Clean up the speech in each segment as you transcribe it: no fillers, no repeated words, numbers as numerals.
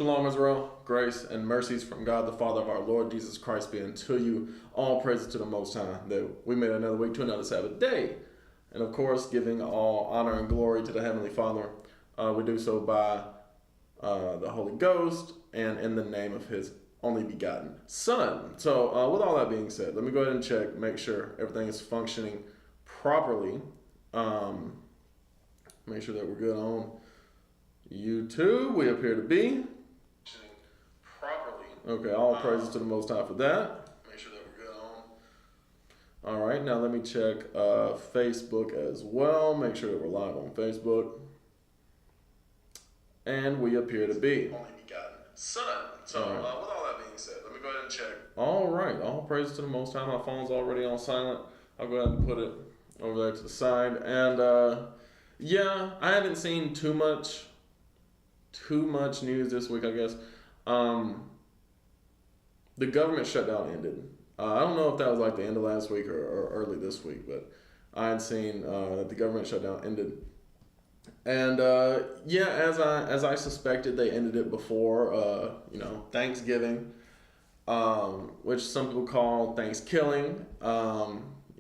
Shalom Israel, grace and mercies from God the Father of our Lord Jesus Christ be unto you. All praises to the Most High that we made another week to another Sabbath day. And of course, giving all honor and glory to the Heavenly Father. We do so by the Holy Ghost and in the name of His only begotten Son. So with all that being said, let me go ahead and check, make sure everything is functioning properly. Make sure that we're good on YouTube. We appear to be properly. Okay, all praises to the Most High for that. Make sure that we're good on. All right, now let me check Facebook as well. Make sure that we're live on Facebook. And we appear to be only begotten Son. So with all that being said, let me go ahead and check. All right, all praises to the Most High. My phone's already on silent. I'll go ahead and put it over there to the side. And yeah, I haven't seen too much news this week, I guess. The government shutdown ended. I don't know if that was like the end of last week or early this week, but I had seen that the government shutdown ended. And yeah, as I suspected, they ended it before Thanksgiving, which some people call Thanksgiving,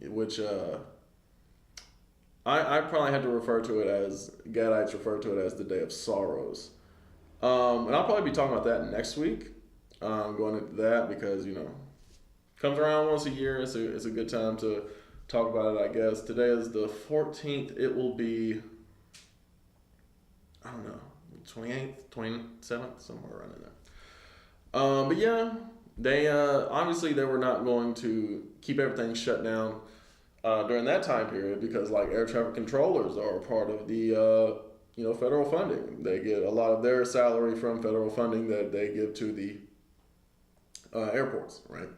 which I probably had to refer to it as, Gadites refer to it as the Day of Sorrows. And I'll probably be talking about that next week. Going into that because, comes around once a year. It's a good time to talk about it, I guess. Today is the 14th. It will be, I don't know, 28th, 27th, somewhere around in there. But yeah, they obviously they were not going to keep everything shut down during that time period because like air traffic controllers are a part of the federal funding. They get a lot of their salary from federal funding that they give to the airports, right?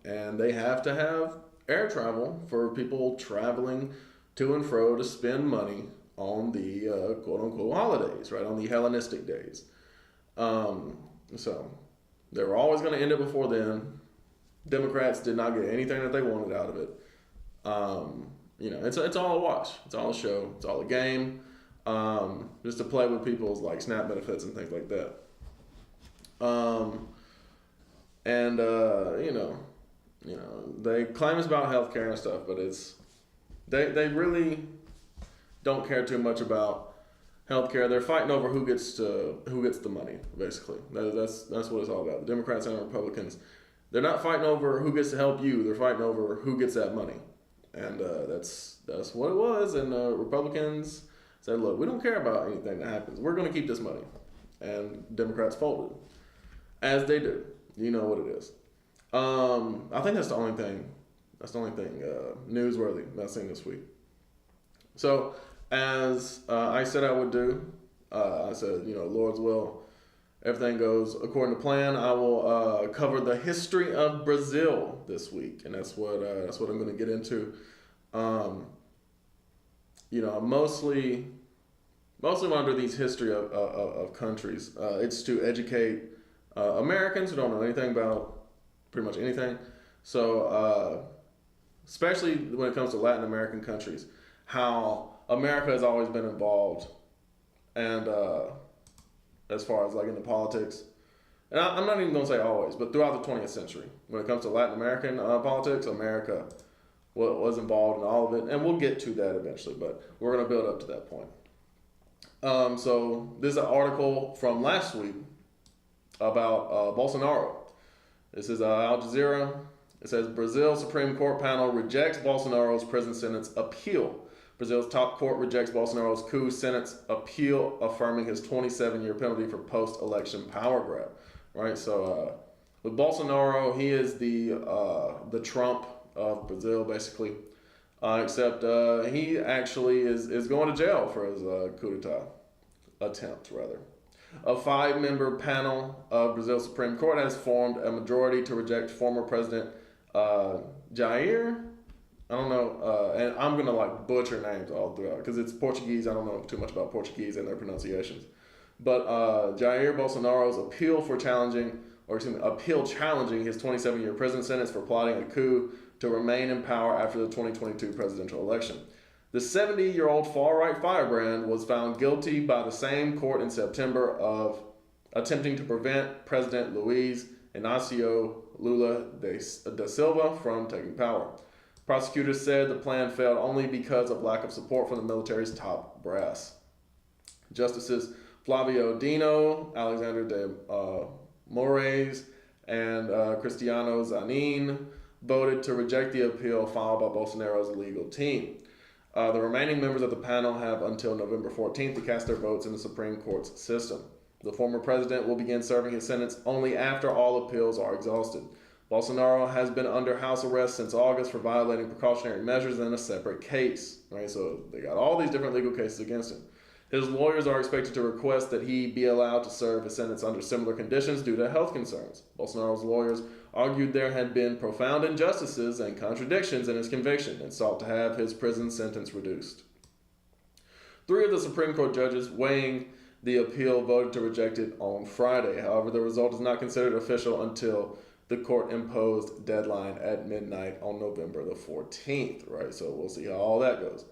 And they have to have air travel for people traveling to and fro to spend money on the quote-unquote holidays, right? On the Hellenistic days. So they were always going to end it before then. Democrats did not get anything that they wanted out of it. It's all a wash. It's all a show. It's all a game. Just to play with people's like SNAP benefits and things like that. They claim it's about healthcare and stuff, but they really don't care too much about healthcare. They're fighting over who gets the money, basically. That's what it's all about. The Democrats and the Republicans, they're not fighting over who gets to help you. They're fighting over who gets that money, and that's what it was. And Republicans said, "Look, we don't care about anything that happens. We're going to keep this money," and Democrats folded, as they do. You know what it is. I think that's the only thing. That's the only thing newsworthy that I've seen this week. So, as I said I would do, I said, Lord's will, everything goes according to plan. I will cover the history of Brazil this week, and that's what I'm going to get into. Mostly when I do these history of countries, it's to educate Americans who don't know anything about pretty much anything. So, especially when it comes to Latin American countries, how America has always been involved, and as far as like in the politics, and I'm not even going to say always, but throughout the 20th century, when it comes to Latin American politics, America was involved in all of it, and we'll get to that eventually, but we're going to build up to that point. So this is an article from last week about Bolsonaro. This is Al Jazeera. It says Brazil Supreme Court panel rejects Bolsonaro's prison sentence appeal. Brazil's top court rejects Bolsonaro's coup sentence appeal, affirming his 27-year penalty for post-election power grab. Right. So with Bolsonaro, he is the Trump of Brazil, basically. Except he actually is going to jail for his coup d'etat attempt, rather. A 5-member panel of Brazil's Supreme Court has formed a majority to reject former President Jair. I don't know, and I'm going to butcher names all throughout because it's Portuguese. I don't know too much about Portuguese and their pronunciations. But Jair Bolsonaro's appeal challenging his 27-year prison sentence for plotting a coup to remain in power after the 2022 presidential election. The 70-year-old far-right firebrand was found guilty by the same court in September of attempting to prevent President Luiz Inácio Lula da Silva from taking power. Prosecutors said the plan failed only because of lack of support from the military's top brass. Justices Flavio Dino, Alexander de Moraes, and Cristiano Zanin voted to reject the appeal filed by Bolsonaro's legal team. The remaining members of the panel have until November 14th to cast their votes in the Supreme Court's system. The former president will begin serving his sentence only after all appeals are exhausted. Bolsonaro has been under house arrest since August for violating precautionary measures in a separate case. Right, so they got all these different legal cases against him. His lawyers are expected to request that he be allowed to serve his sentence under similar conditions due to health concerns. Bolsonaro's lawyers argued there had been profound injustices and contradictions in his conviction and sought to have his prison sentence reduced. 3 of the Supreme Court judges weighing the appeal voted to reject it on Friday. However, the result is not considered official until the court imposed deadline at midnight on November the 14th, right? So we'll see how all that goes.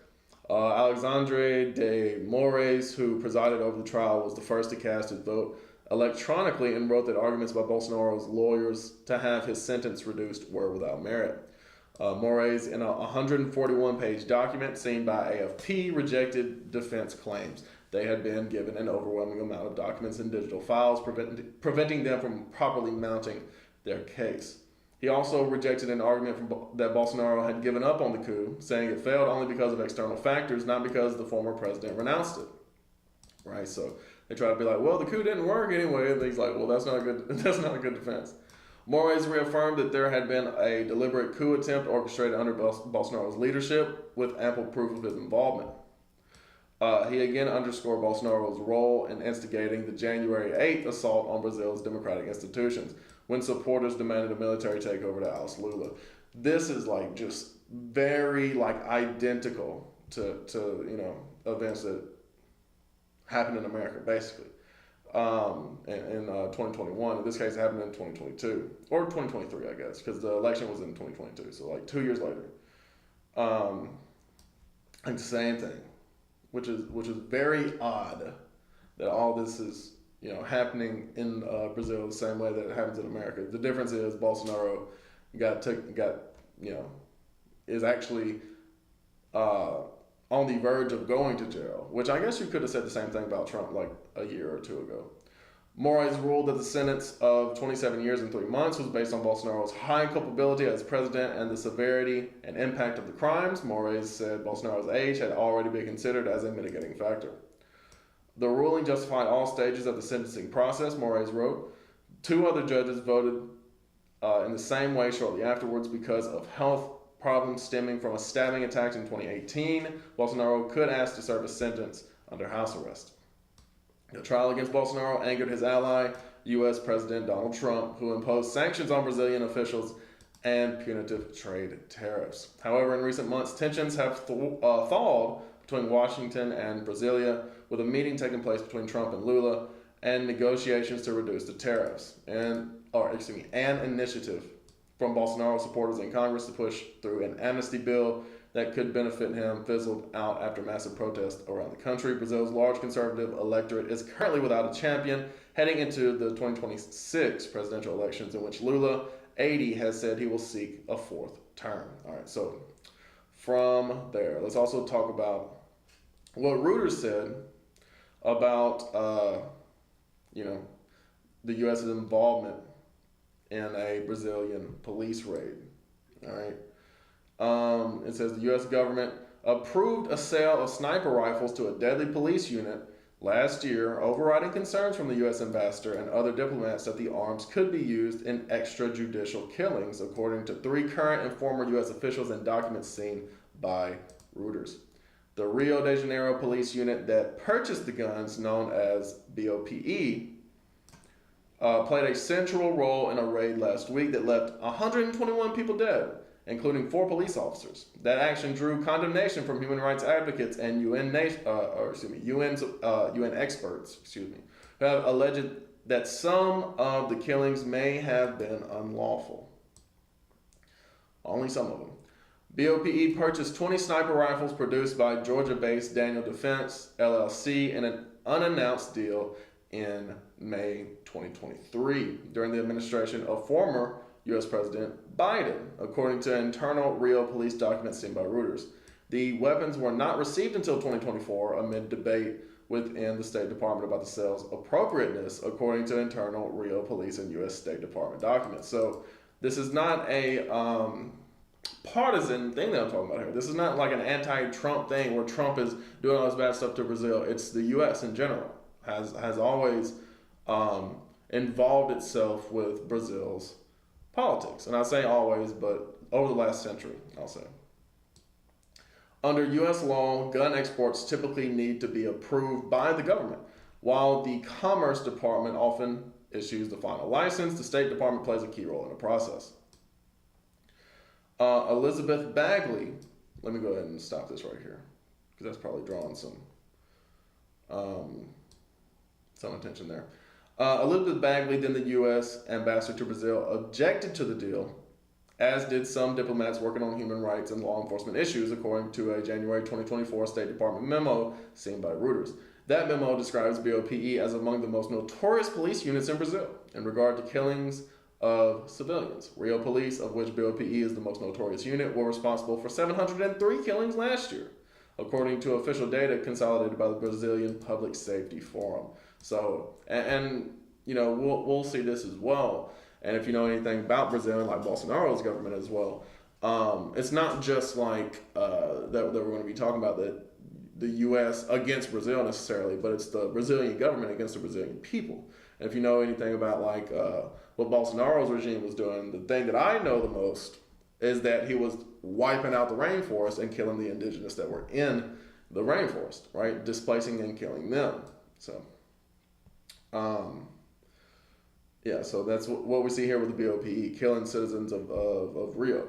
Alexandre de Moraes, who presided over the trial, was the first to cast his vote electronically and wrote that arguments by Bolsonaro's lawyers to have his sentence reduced were without merit. Moraes, in a 141-page document seen by AFP, rejected defense claims. They had been given an overwhelming amount of documents and digital files, preventing them from properly mounting their case. He also rejected an argument that Bolsonaro had given up on the coup, saying it failed only because of external factors, not because the former president renounced it. Right? So they try to be like, well, the coup didn't work anyway. And he's like, well, that's not a good defense. Moraes reaffirmed that there had been a deliberate coup attempt orchestrated under Bolsonaro's leadership with ample proof of his involvement. He again underscored Bolsonaro's role in instigating the January 8th assault on Brazil's democratic institutions, when supporters demanded a military takeover to oust Lula. This is like just very like identical to events that happened in America, basically, in 2021. In this case, it happened in 2022 or 2023, I guess, because the election was in 2022. So like 2 years later, and the same thing, which is very odd that all this is happening in Brazil the same way that it happens in America. The difference is Bolsonaro is actually on the verge of going to jail, which I guess you could have said the same thing about Trump like a year or two ago. Moraes ruled that the sentence of 27 years and 3 months was based on Bolsonaro's high culpability as president and the severity and impact of the crimes. Moraes said Bolsonaro's age had already been considered as a mitigating factor. The ruling justified all stages of the sentencing process, Moraes wrote. 2 other judges voted in the same way shortly afterwards because of health problems stemming from a stabbing attack in 2018. Bolsonaro could ask to serve a sentence under house arrest. The trial against Bolsonaro angered his ally, U.S. President Donald Trump, who imposed sanctions on Brazilian officials and punitive trade tariffs. However, in recent months, tensions have thawed between Washington and Brasilia, with a meeting taking place between Trump and Lula and negotiations to reduce the tariffs, and an initiative from Bolsonaro supporters in Congress to push through an amnesty bill that could benefit him fizzled out after massive protests around the country. Brazil's large conservative electorate is currently without a champion heading into the 2026 presidential elections, in which Lula, 80, has said he will seek a 4th term. All right, so from there, let's also talk about what Reuters said about the U.S.'s involvement in a Brazilian police raid. All right. It says the U.S. government approved a sale of sniper rifles to a deadly police unit last year, overriding concerns from the U.S. ambassador and other diplomats that the arms could be used in extrajudicial killings, according to 3 current and former U.S. officials in documents seen by Reuters. The Rio de Janeiro police unit that purchased the guns, known as BOPE, played a central role in a raid last week that left 121 people dead, including 4 police officers. That action drew condemnation from human rights advocates and UN experts, who have alleged that some of the killings may have been unlawful. Only some of them. BOPE purchased 20 sniper rifles produced by Georgia-based Daniel Defense, LLC, in an unannounced deal in May 2023 during the administration of former U.S. President Biden, according to internal Rio police documents seen by Reuters. The weapons were not received until 2024 amid debate within the State Department about the sale's appropriateness, according to internal Rio police and U.S. State Department documents. So this is not a partisan thing that I'm talking about here. This is not like an anti-Trump thing where Trump is doing all this bad stuff to Brazil. It's the U.S. in general has always involved itself with Brazil's politics. And I say always, but over the last century, I'll say. Under U.S. law, gun exports typically need to be approved by the government. While the Commerce Department often issues the final license, the State Department plays a key role in the process. Elizabeth Bagley, let me go ahead and stop this right here, because that's probably drawing some attention there. Elizabeth Bagley, then the U.S. ambassador to Brazil, objected to the deal, as did some diplomats working on human rights and law enforcement issues, according to a January 2024 State Department memo seen by Reuters. That memo describes BOPE as among the most notorious police units in Brazil in regard to killings of civilians. Rio Police, of which BOPE is the most notorious unit, were responsible for 703 killings last year, according to official data consolidated by the Brazilian Public Safety Forum. So, and you know, we'll see this as well. And if you know anything about Brazil, like Bolsonaro's government as well, it's not just like that we're going to be talking about the U.S. against Brazil necessarily, but it's the Brazilian government against the Brazilian people. And if you know anything about like what Bolsonaro's regime was doing, the thing that I know the most is that he was wiping out the rainforest and killing the indigenous that were in the rainforest, right? Displacing and killing them. So, yeah, so that's what we see here with the BOPE, killing citizens of Rio.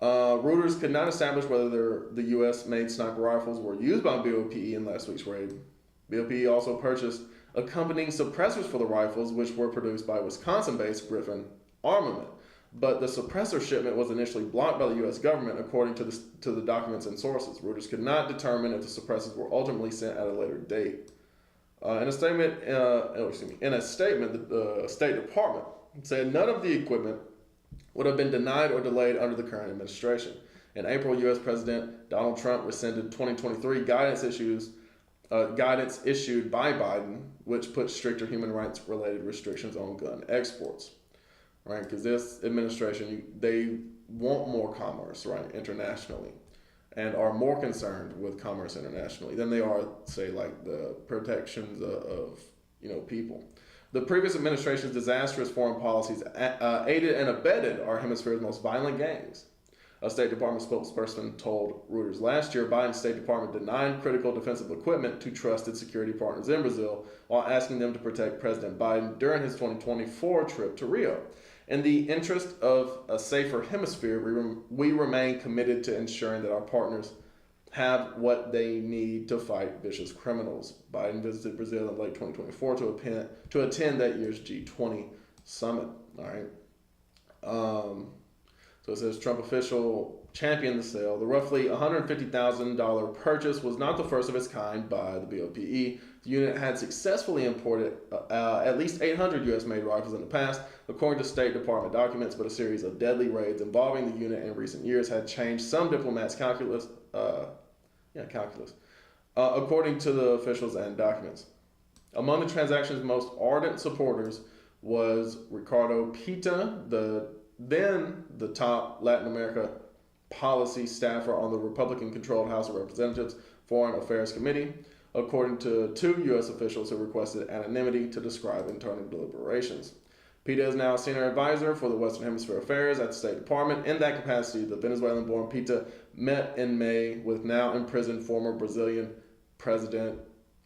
Reuters could not establish whether the U.S.-made sniper rifles were used by BOPE in last week's raid. BOPE also purchased accompanying suppressors for the rifles, which were produced by Wisconsin-based Griffin Armament. But the suppressor shipment was initially blocked by the U.S. government, according to the documents and sources. Reuters could not determine if the suppressors were ultimately sent at a later date. In a statement, the State Department said none of the equipment would have been denied or delayed under the current administration. In April, U.S. President Donald Trump rescinded 2023 guidance issued by Biden, which put stricter human rights-related restrictions on gun exports. Right, because this administration, they want more commerce, right, internationally, and are more concerned with commerce internationally than they are, say, like the protections of people. The previous administration's disastrous foreign policies aided and abetted our hemisphere's most violent gangs. A State Department spokesperson told Reuters last year Biden's State Department denied critical defensive equipment to trusted security partners in Brazil while asking them to protect President Biden during his 2024 trip to Rio. In the interest of a safer hemisphere, we remain committed to ensuring that our partners have what they need to fight vicious criminals. Biden visited Brazil in late 2024 to attend that year's G20 summit. All right. So it says Trump official championed the sale. The roughly $150,000 purchase was not the first of its kind by the BOPE. The unit had successfully imported at least 800 U.S.-made rifles in the past, according to State Department documents, but a series of deadly raids involving the unit in recent years had changed some diplomats' calculus, according to the officials and documents. Among the transaction's most ardent supporters was Ricardo Pita, then the top Latin America policy staffer on the Republican-controlled House of Representatives Foreign Affairs Committee, according to two U.S. officials who requested anonymity to describe internal deliberations. Pita is now a senior advisor for the Western Hemisphere Affairs at the State Department. In that capacity, the Venezuelan-born Pita met in May with now imprisoned former Brazilian President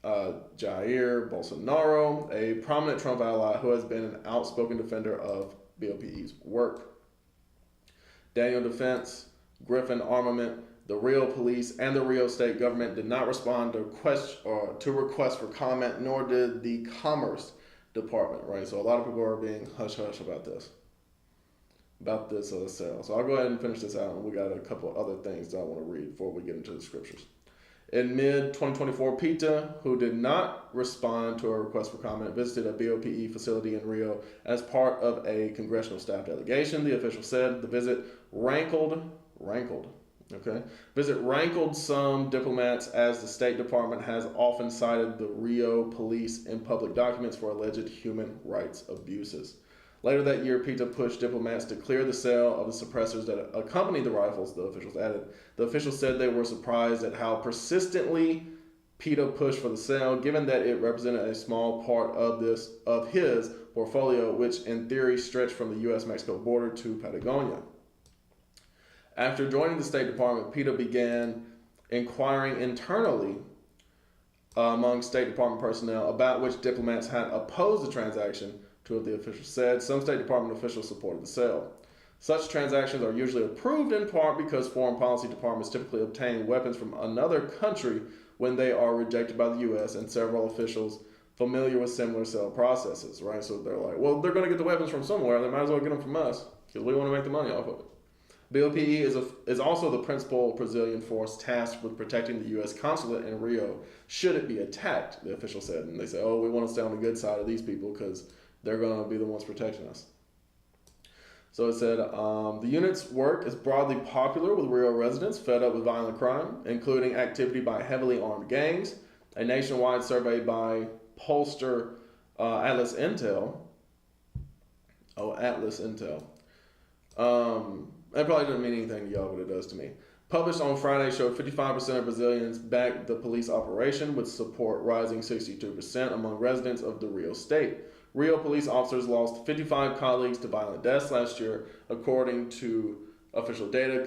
Jair Bolsonaro, a prominent Trump ally who has been an outspoken defender of BOPE's work. Daniel Defense, Griffin Armament, the Rio Police, and the Rio State government did not respond to requests for comment, nor did the Commerce Department, right? So a lot of people are being hush-hush about this sale. So I'll go ahead and finish this out, and we got a couple of other things that I want to read before we get into the scriptures. In mid-2024, PETA, who did not respond to a request for comment, visited a BOPE facility in Rio as part of a congressional staff delegation. The official said the visit rankled some diplomats, as the State Department has often cited the Rio police in public documents for alleged human rights abuses. Later that year, PETA pushed diplomats to clear the sale of the suppressors that accompanied the rifles, the officials added. The officials said they were surprised at how persistently PETA pushed for the sale, given that it represented a small part of his portfolio, which in theory stretched from the U.S.-Mexico border to Patagonia. After joining the State Department, PETA began inquiring internally among State Department personnel about which diplomats had opposed the transaction. Two of the officials said. Some State Department officials supported the sale. Such transactions are usually approved in part because foreign policy departments typically obtain weapons from another country when they are rejected by the U.S., and several officials familiar with similar sale processes, right? So they're like, well, they're going to get the weapons from somewhere. They might as well get them from us because we want to make the money off of it. BOPE is also the principal Brazilian force tasked with protecting the U.S. consulate in Rio should it be attacked, the official said. And they say, oh, we want to stay on the good side of these people because they're going to be the ones protecting us. So it said, the unit's work is broadly popular with Rio residents fed up with violent crime, including activity by heavily armed gangs. A nationwide survey by pollster Atlas Intel. That probably doesn't mean anything to y'all, but it does to me. Published on Friday showed 55% of Brazilians backed the police operation, with support rising 62% among residents of the Rio state. Rio police officers lost 55 colleagues to violent deaths last year, according to official data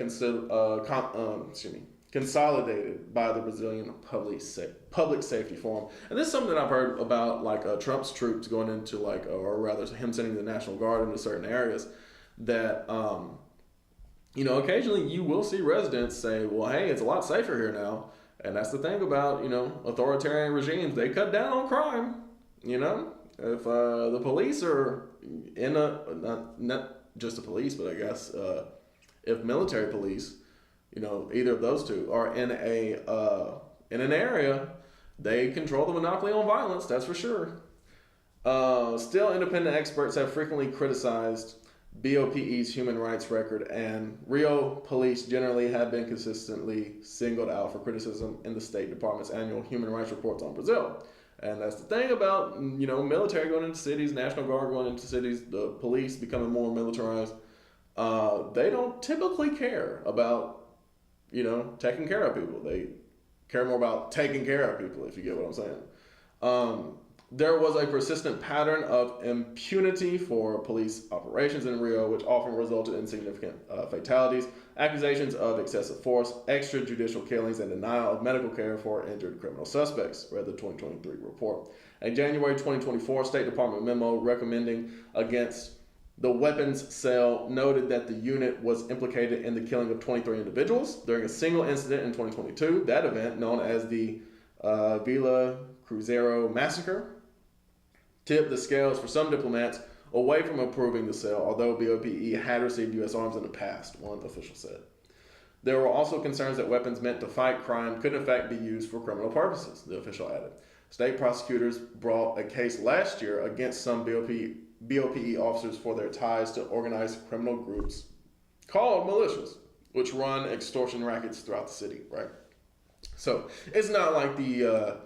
consolidated by the Brazilian Public Safety Forum. And this is something that I've heard about, like Trump's troops going into, or rather him sending the National Guard into certain areas, that occasionally you will see residents say, well, hey, it's a lot safer here now. And that's the thing about, authoritarian regimes. They cut down on crime, If the police are in not just the police, but I guess if military police, either of those two are in an area, they control the monopoly on violence, that's for sure. Still, independent experts have frequently criticized BOPE's human rights record, and Rio police generally have been consistently singled out for criticism in the State Department's annual human rights reports on Brazil. And that's the thing about, military going into cities, National Guard going into cities, the police becoming more militarized. They don't typically care about, taking care of people. They care more about taking care of people, if you get what I'm saying. There was a persistent pattern of impunity for police operations in Rio, which often resulted in significant fatalities, accusations of excessive force, extrajudicial killings, and denial of medical care for injured criminal suspects, read the 2023 report. A January 2024 State Department memo recommending against the weapons sale noted that the unit was implicated in the killing of 23 individuals during a single incident in 2022. That event, known as the Vila Cruzeiro massacre, tipped the scales for some diplomats away from approving the sale, although BOPE had received U.S. arms in the past, one official said. There were also concerns that weapons meant to fight crime could in fact be used for criminal purposes, the official added. State prosecutors brought a case last year against some BOPE officers for their ties to organized criminal groups called militias, which run extortion rackets throughout the city, right? So it's not like the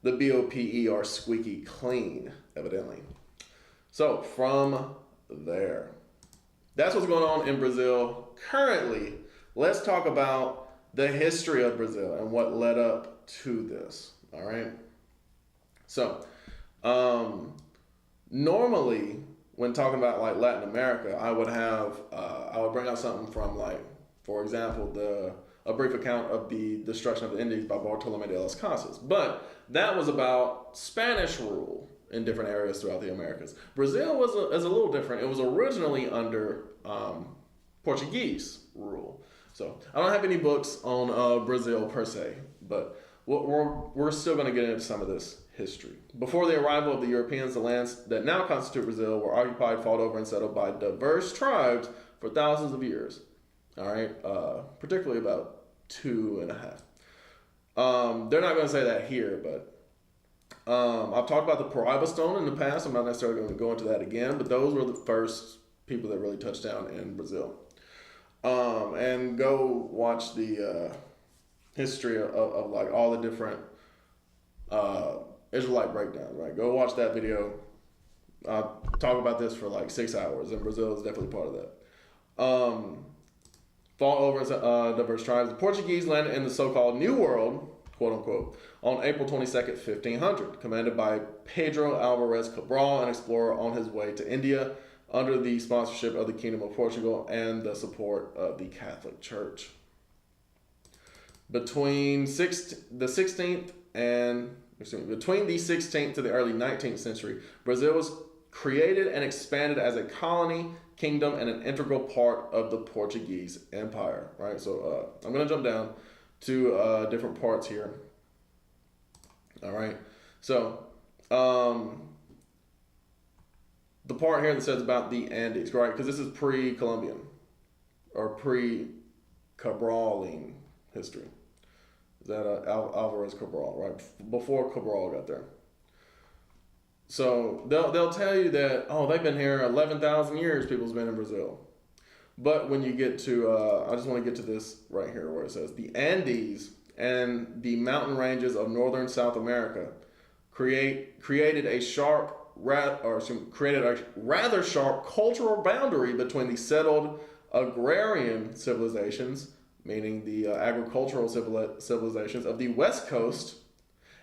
BOPE are squeaky clean, evidently. So from there, that's what's going on in Brazil currently. Let's talk about the history of Brazil and what led up to this. All right. So normally when talking about like Latin America, I would bring out something from, like, for example, a brief account of the destruction of the Indies by Bartolomé de las Casas. But that was about Spanish rule in different areas throughout the Americas. Brazil is a little different. It was originally under Portuguese rule. So I don't have any books on Brazil per se, but we're still going to get into some of this history. Before the arrival of the Europeans, the lands that now constitute Brazil were occupied, fought over, and settled by diverse tribes for thousands of years. All right, particularly about 2.5. They're not going to say that here, but I've talked about the Paraiba stone in the past. I'm not necessarily going to go into that again, but those were the first people that really touched down in Brazil. And go watch the history of like all the different Israelite breakdowns. Right, go watch that video. Talk about this for like 6 hours, and Brazil is definitely part of that. Fought over diverse tribes. The Portuguese landed in the so-called New World, quote unquote, on April 22nd, 1500, commanded by Pedro Alvarez Cabral, an explorer on his way to India, under the sponsorship of the Kingdom of Portugal and the support of the Catholic Church. Between the 16th to the early 19th century, Brazil was created and expanded as a colony, kingdom, and an integral part of the Portuguese Empire. Right, so I'm going to jump down to different parts here. All right, so the part here that says about the Andes, right? Because this is pre-Columbian or pre-Cabraling history. Is that Alvarez Cabral, right? Before Cabral got there. So they'll tell you that, oh, they've been here 11,000 years, people's been in Brazil. But when you get to, I just want to get to this right here where it says, the Andes and the mountain ranges of northern South America created a rather sharp cultural boundary between the settled agrarian civilizations, meaning the agricultural civilizations of the West Coast,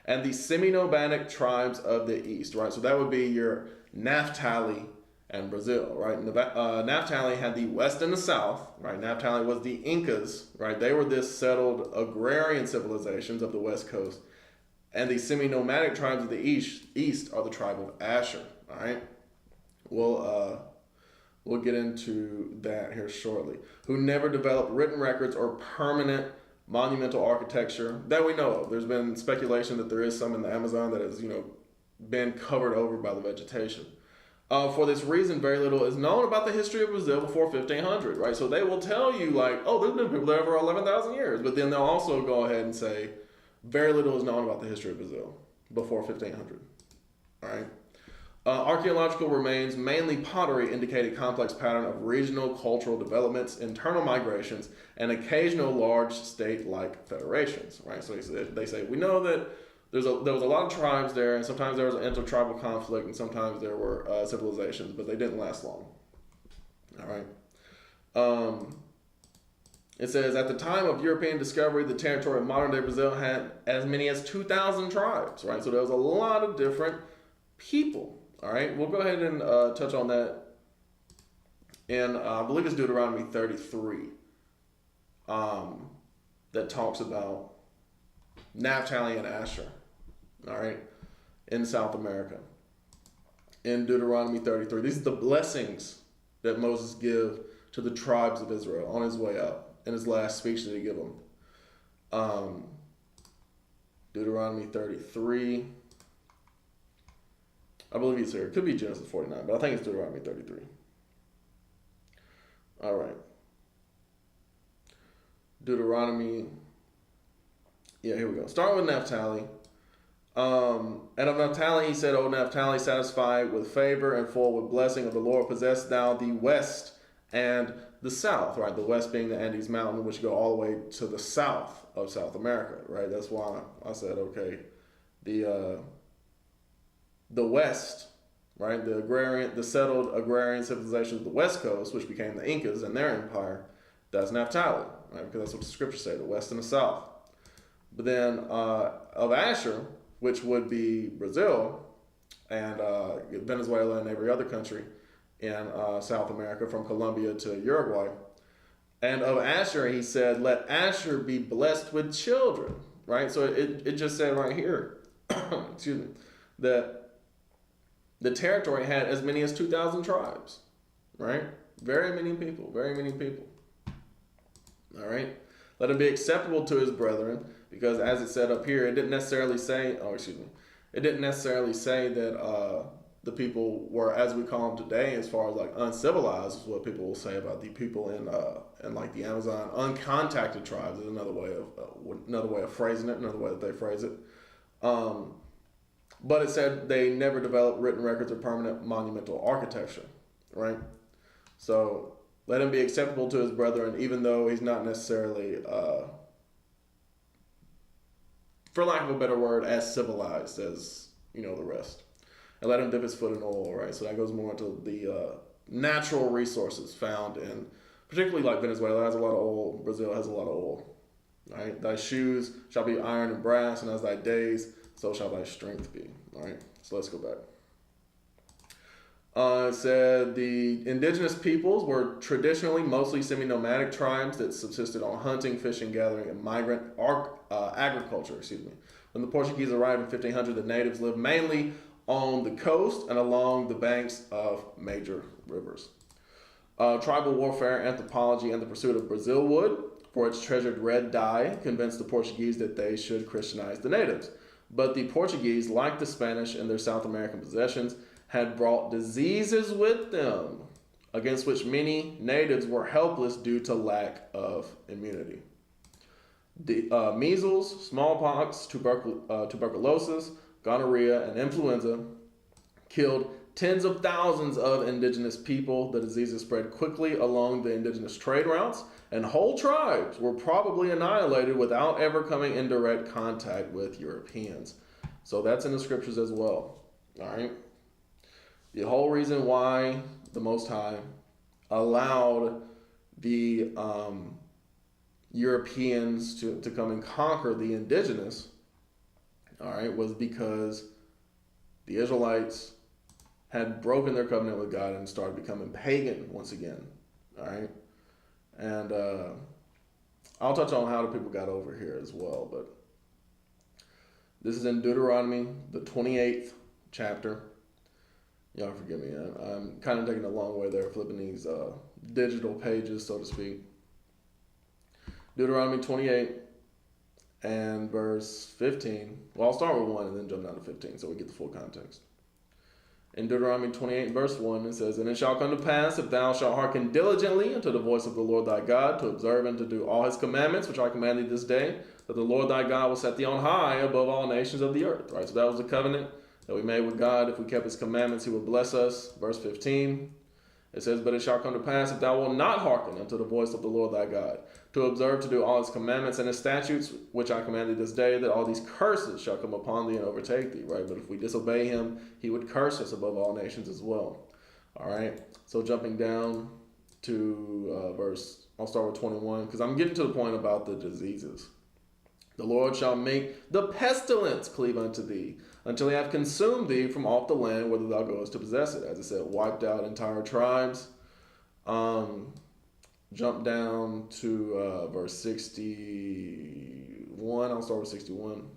and the semi-nomadic tribes of the East, right? So that would be your Naphtali and Brazil, right? Naphtali had the West and the South, right? Naphtali was the Incas, right? They were this settled agrarian civilizations of the West Coast. And the semi-nomadic tribes of the East are the tribe of Asher, all right? We'll get into that here shortly. Who never developed written records or permanent monumental architecture that we know of. There's been speculation that there is some in the Amazon that has, been covered over by the vegetation. For this reason, very little is known about the history of Brazil before 1500, right? So they will tell you like, oh, there's been people there for 11,000 years, but then they'll also go ahead and say very little is known about the history of Brazil before 1500, all right? Archaeological remains, mainly pottery, indicate a complex pattern of regional cultural developments, internal migrations, and occasional large state-like federations. Right. So they say we know that there was a lot of tribes there, and sometimes there was an intertribal conflict, and sometimes there were civilizations, but they didn't last long. All right. It says at the time of European discovery, the territory of modern-day Brazil had as many as 2,000 tribes. Right. So there was a lot of different people. All right, we'll go ahead and touch on that in, I believe it's Deuteronomy 33, that talks about Naphtali and Asher, all right, in South America. In Deuteronomy 33, these are the blessings that Moses gives to the tribes of Israel on his way out in his last speech that he gave them. Deuteronomy 33. I believe it's here. It could be Genesis 49, but I think it's Deuteronomy 33. All right. Deuteronomy. Yeah, here we go. Start with Naphtali. And of Naphtali he said, O Naphtali, satisfied with favor and full with blessing of the Lord, possess thou the west and the south, right? The west being the Andes Mountain, which go all the way to the south of South America, right? That's why I said, okay, the West, right? The settled agrarian civilization of the West Coast, which became the Incas and their empire, that's Naphtali, right? Because that's what the scriptures say, the West and the South. But then of Asher, which would be Brazil and Venezuela and every other country in South America from Colombia to Uruguay. And of Asher, he said, let Asher be blessed with children, right? So it just said right here, excuse me, that the territory had as many as 2,000 tribes, right? Very many people, very many people. All right? Let him be acceptable to his brethren, because as it said up here, it didn't necessarily say, it didn't necessarily say that the people were, as we call them today, as far as like uncivilized, is what people will say about the people in like the Amazon. Uncontacted tribes is another way of phrasing it, another way that they phrase it. Um, but it said they never developed written records or permanent monumental architecture, right? So let him be acceptable to his brethren, even though he's not necessarily, for lack of a better word, as civilized as the rest. And let him dip his foot in oil, right? So that goes more into the natural resources found in, particularly like Venezuela has a lot of oil, Brazil has a lot of oil, right? Thy shoes shall be iron and brass, and as thy days, so shall thy strength be, all right? So let's go back. It said the indigenous peoples were traditionally mostly semi-nomadic tribes that subsisted on hunting, fishing, gathering, and migrant agriculture. When the Portuguese arrived in 1500, the natives lived mainly on the coast and along the banks of major rivers. Tribal warfare, anthropology, and the pursuit of Brazil wood for its treasured red dye convinced the Portuguese that they should Christianize the natives. But the Portuguese, like the Spanish and their South American possessions, had brought diseases with them against which many natives were helpless due to lack of immunity. Measles, smallpox, tuberculosis, gonorrhea, and influenza killed tens of thousands of indigenous people. The diseases spread quickly along the indigenous trade routes, and whole tribes were probably annihilated without ever coming in direct contact with Europeans. So that's in the scriptures as well. All right. The whole reason why the Most High allowed the Europeans to come and conquer the indigenous, all right, was because the Israelites had broken their covenant with God and started becoming pagan once again, all right? And I'll touch on how the people got over here as well, but this is in Deuteronomy, the 28th chapter. Y'all forgive me, I'm kind of taking a long way there, flipping these digital pages, so to speak. Deuteronomy 28 and verse 15. Well, I'll start with 1 and then jump down to 15 so we get the full context. In Deuteronomy 28 and verse 1, it says, And it shall come to pass, if thou shalt hearken diligently unto the voice of the Lord thy God, to observe and to do all his commandments, which I command thee this day, that the Lord thy God will set thee on high above all nations of the earth. Right, so that was the covenant that we made with God. If we kept his commandments, he would bless us. Verse 15, it says, But it shall come to pass, if thou wilt not hearken unto the voice of the Lord thy God, to observe to do all his commandments and his statutes, which I command thee this day, that all these curses shall come upon thee and overtake thee, right? But if we disobey him, he would curse us above all nations as well. All right, so jumping down to I'll start with 21, because I'm getting to the point about the diseases. The Lord shall make the pestilence cleave unto thee, until he have consumed thee from off the land whither thou goest to possess it. As I said, wiped out entire tribes. Jump down to verse 61. I'll start with 61.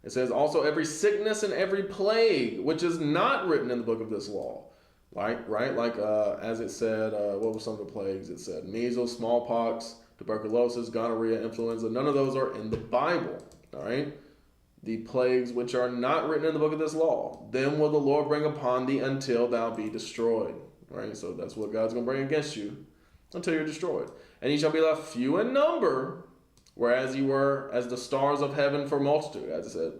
It says, Also every sickness and every plague, which is not written in the book of this law. Right? Like as it said, what were some of the plagues? It said measles, smallpox, tuberculosis, gonorrhea, influenza. None of those are in the Bible. All right? The plagues which are not written in the book of this law, them will the Lord bring upon thee until thou be destroyed. Right? So that's what God's going to bring against you until you're destroyed. And ye shall be left few in number, whereas you were as the stars of heaven for multitude. As I said,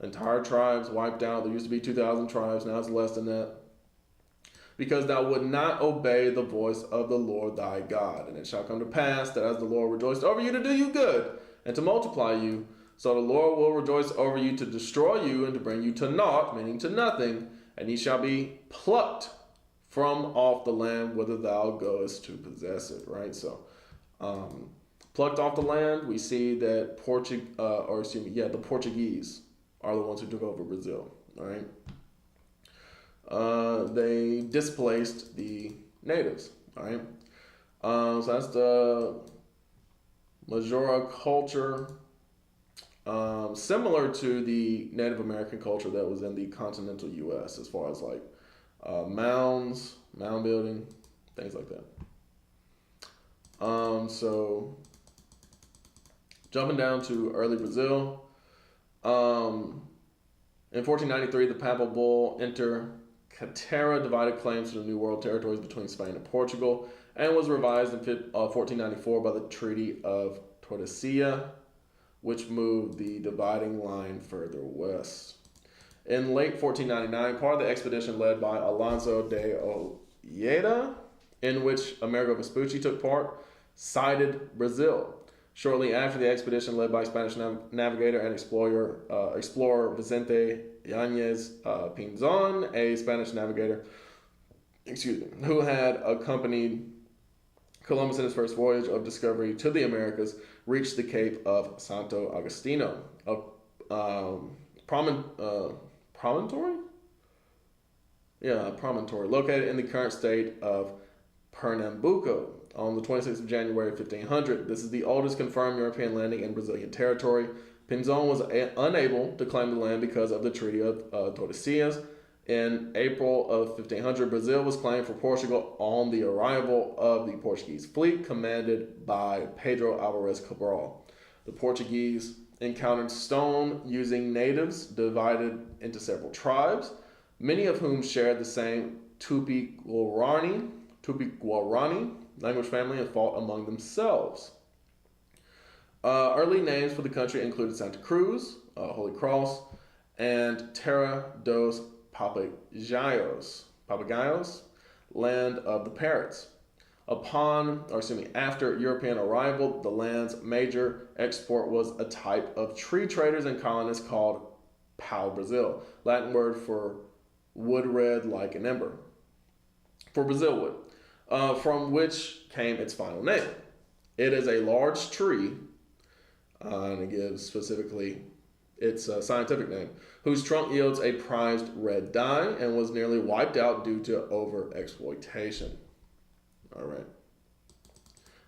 entire tribes wiped out. There used to be 2,000 tribes. Now it's less than that. Because thou would not obey the voice of the Lord thy God. And it shall come to pass that as the Lord rejoiced over you to do you good and to multiply you, so the Lord will rejoice over you to destroy you and to bring you to naught, meaning to nothing, and ye shall be plucked from off the land whither thou goest to possess it. Right? So, plucked off the land, we see that the Portuguese are the ones who took over Brazil. All right? They displaced the natives. All right? So that's the Majora culture. Similar to the Native American culture that was in the continental U.S. as far as like mounds, mound building, things like that. So jumping down to early Brazil, In 1493, the papal bull Inter Caetera divided claims to the New World territories between Spain and Portugal, and was revised in 1494 by the Treaty of Tordesillas, which moved the dividing line further west. In late 1499, part of the expedition led by Alonso de Ojeda, in which Amerigo Vespucci took part, sighted Brazil. Shortly after, the expedition led by Spanish navigator and explorer Vicente Yanez Pinzon, a Spanish navigator, who had accompanied Columbus in his first voyage of discovery to the Americas, reached the Cape of Santo Agostino, a promontory? Yeah, a promontory located in the current state of Pernambuco on the 26th of January 1500. This is the oldest confirmed European landing in Brazilian territory. Pinzon was unable to claim the land because of the Treaty of Tordesillas. In April of 1500, Brazil was claimed for Portugal on the arrival of the Portuguese fleet commanded by Pedro Alvarez Cabral. The Portuguese encountered stone-using natives divided into several tribes, many of whom shared the same Tupi-Guarani language family and fought among themselves. Early names for the country included Santa Cruz, Holy Cross, and Terra dos Papagaios, land of the parrots. After European arrival, the land's major export was a type of tree traders and colonists called pau-Brazil, Latin word for wood red like an ember, for Brazil wood, from which came its final name. It is a large tree, and it gives specifically its scientific name, whose trunk yields a prized red dye and was nearly wiped out due to over-exploitation. All right.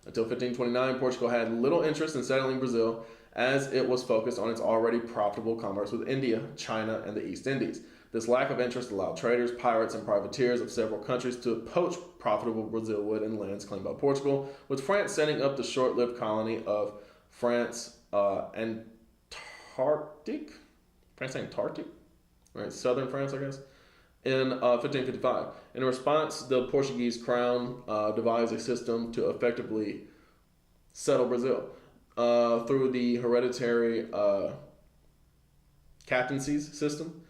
Until 1529, Portugal had little interest in settling Brazil, as it was focused on its already profitable commerce with India, China, and the East Indies. This lack of interest allowed traders, pirates, and privateers of several countries to poach profitable Brazil wood in lands claimed by Portugal, with France setting up the short-lived colony of France Antarctic, right? Southern France, I guess, in 1555. In response, the Portuguese crown devised a system to effectively settle Brazil through the hereditary captaincies system.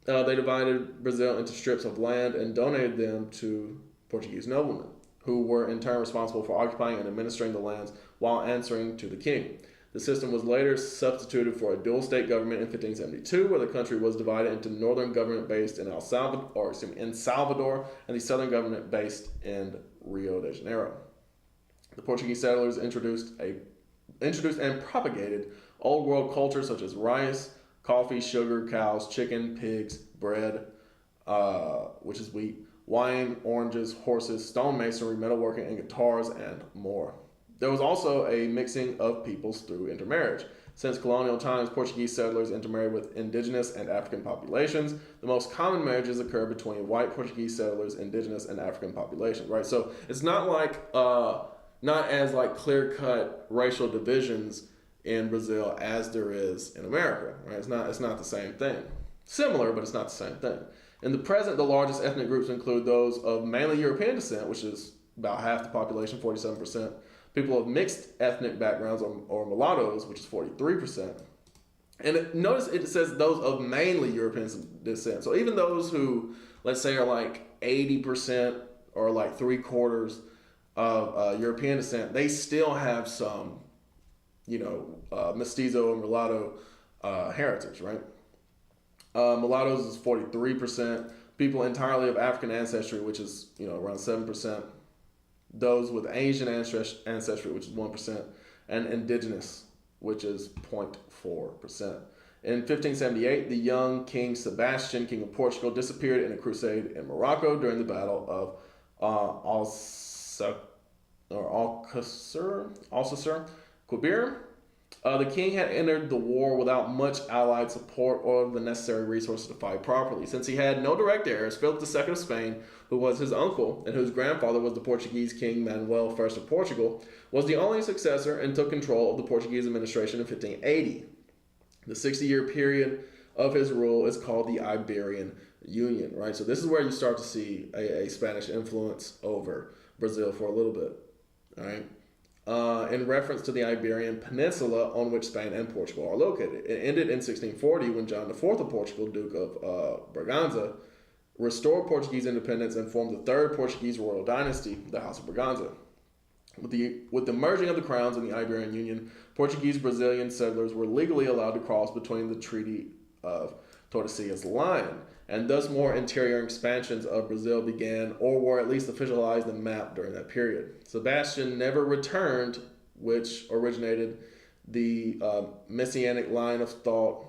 They divided Brazil into strips of land and donated them to Portuguese noblemen, who were in turn responsible for occupying and administering the lands while answering to the king. The system was later substituted for a dual state government in 1572, where the country was divided into northern government based in Salvador, and the southern government based in Rio de Janeiro. The Portuguese settlers introduced and propagated old world cultures such as rice, coffee, sugar, cows, chicken, pigs, bread, which is wheat, wine, oranges, horses, stonemasonry, metalworking, and guitars, and more. There was also a mixing of peoples through intermarriage. Since colonial times, Portuguese settlers intermarried with indigenous and African populations. The most common marriages occur between white Portuguese settlers, indigenous, and African populations, right? So it's not like, not as like clear-cut racial divisions in Brazil as there is in America, right? It's not the same thing. Similar, but it's not the same thing. In the present, the largest ethnic groups include those of mainly European descent, which is about half the population, 47%. People of mixed ethnic backgrounds or mulattoes, which is 43%. And notice it says those of mainly European descent. So even those who, let's say, are like 80% or like 3/4 of European descent, they still have some, mestizo and mulatto heritage, right? Mulattoes is 43%. People entirely of African ancestry, which is, around 7%. Those with Asian ancestry, which is 1%, and indigenous, which is 0.4%. In 1578, the young King Sebastian, King of Portugal, disappeared in a crusade in Morocco during the Battle of Alcácer Quibir. The king had entered the war without much allied support or the necessary resources to fight properly. Since he had no direct heirs, Philip II of Spain, who was his uncle and whose grandfather was the Portuguese King Manuel I of Portugal, was the only successor and took control of the Portuguese administration in 1580. The 60-year period of his rule is called the Iberian Union, right? So this is where you start to see a Spanish influence over Brazil for a little bit, all right? In reference to the Iberian Peninsula on which Spain and Portugal are located. It ended in 1640 when John IV of Portugal, Duke of Braganza, restored Portuguese independence and formed the third Portuguese royal dynasty, the House of Braganza. With the merging of the crowns in the Iberian Union, Portuguese Brazilian settlers were legally allowed to cross between the Treaty of Tordesillas line, and thus more interior expansions of Brazil began or were at least officialized and mapped during that period. Sebastian never returned, which originated the messianic line of thought,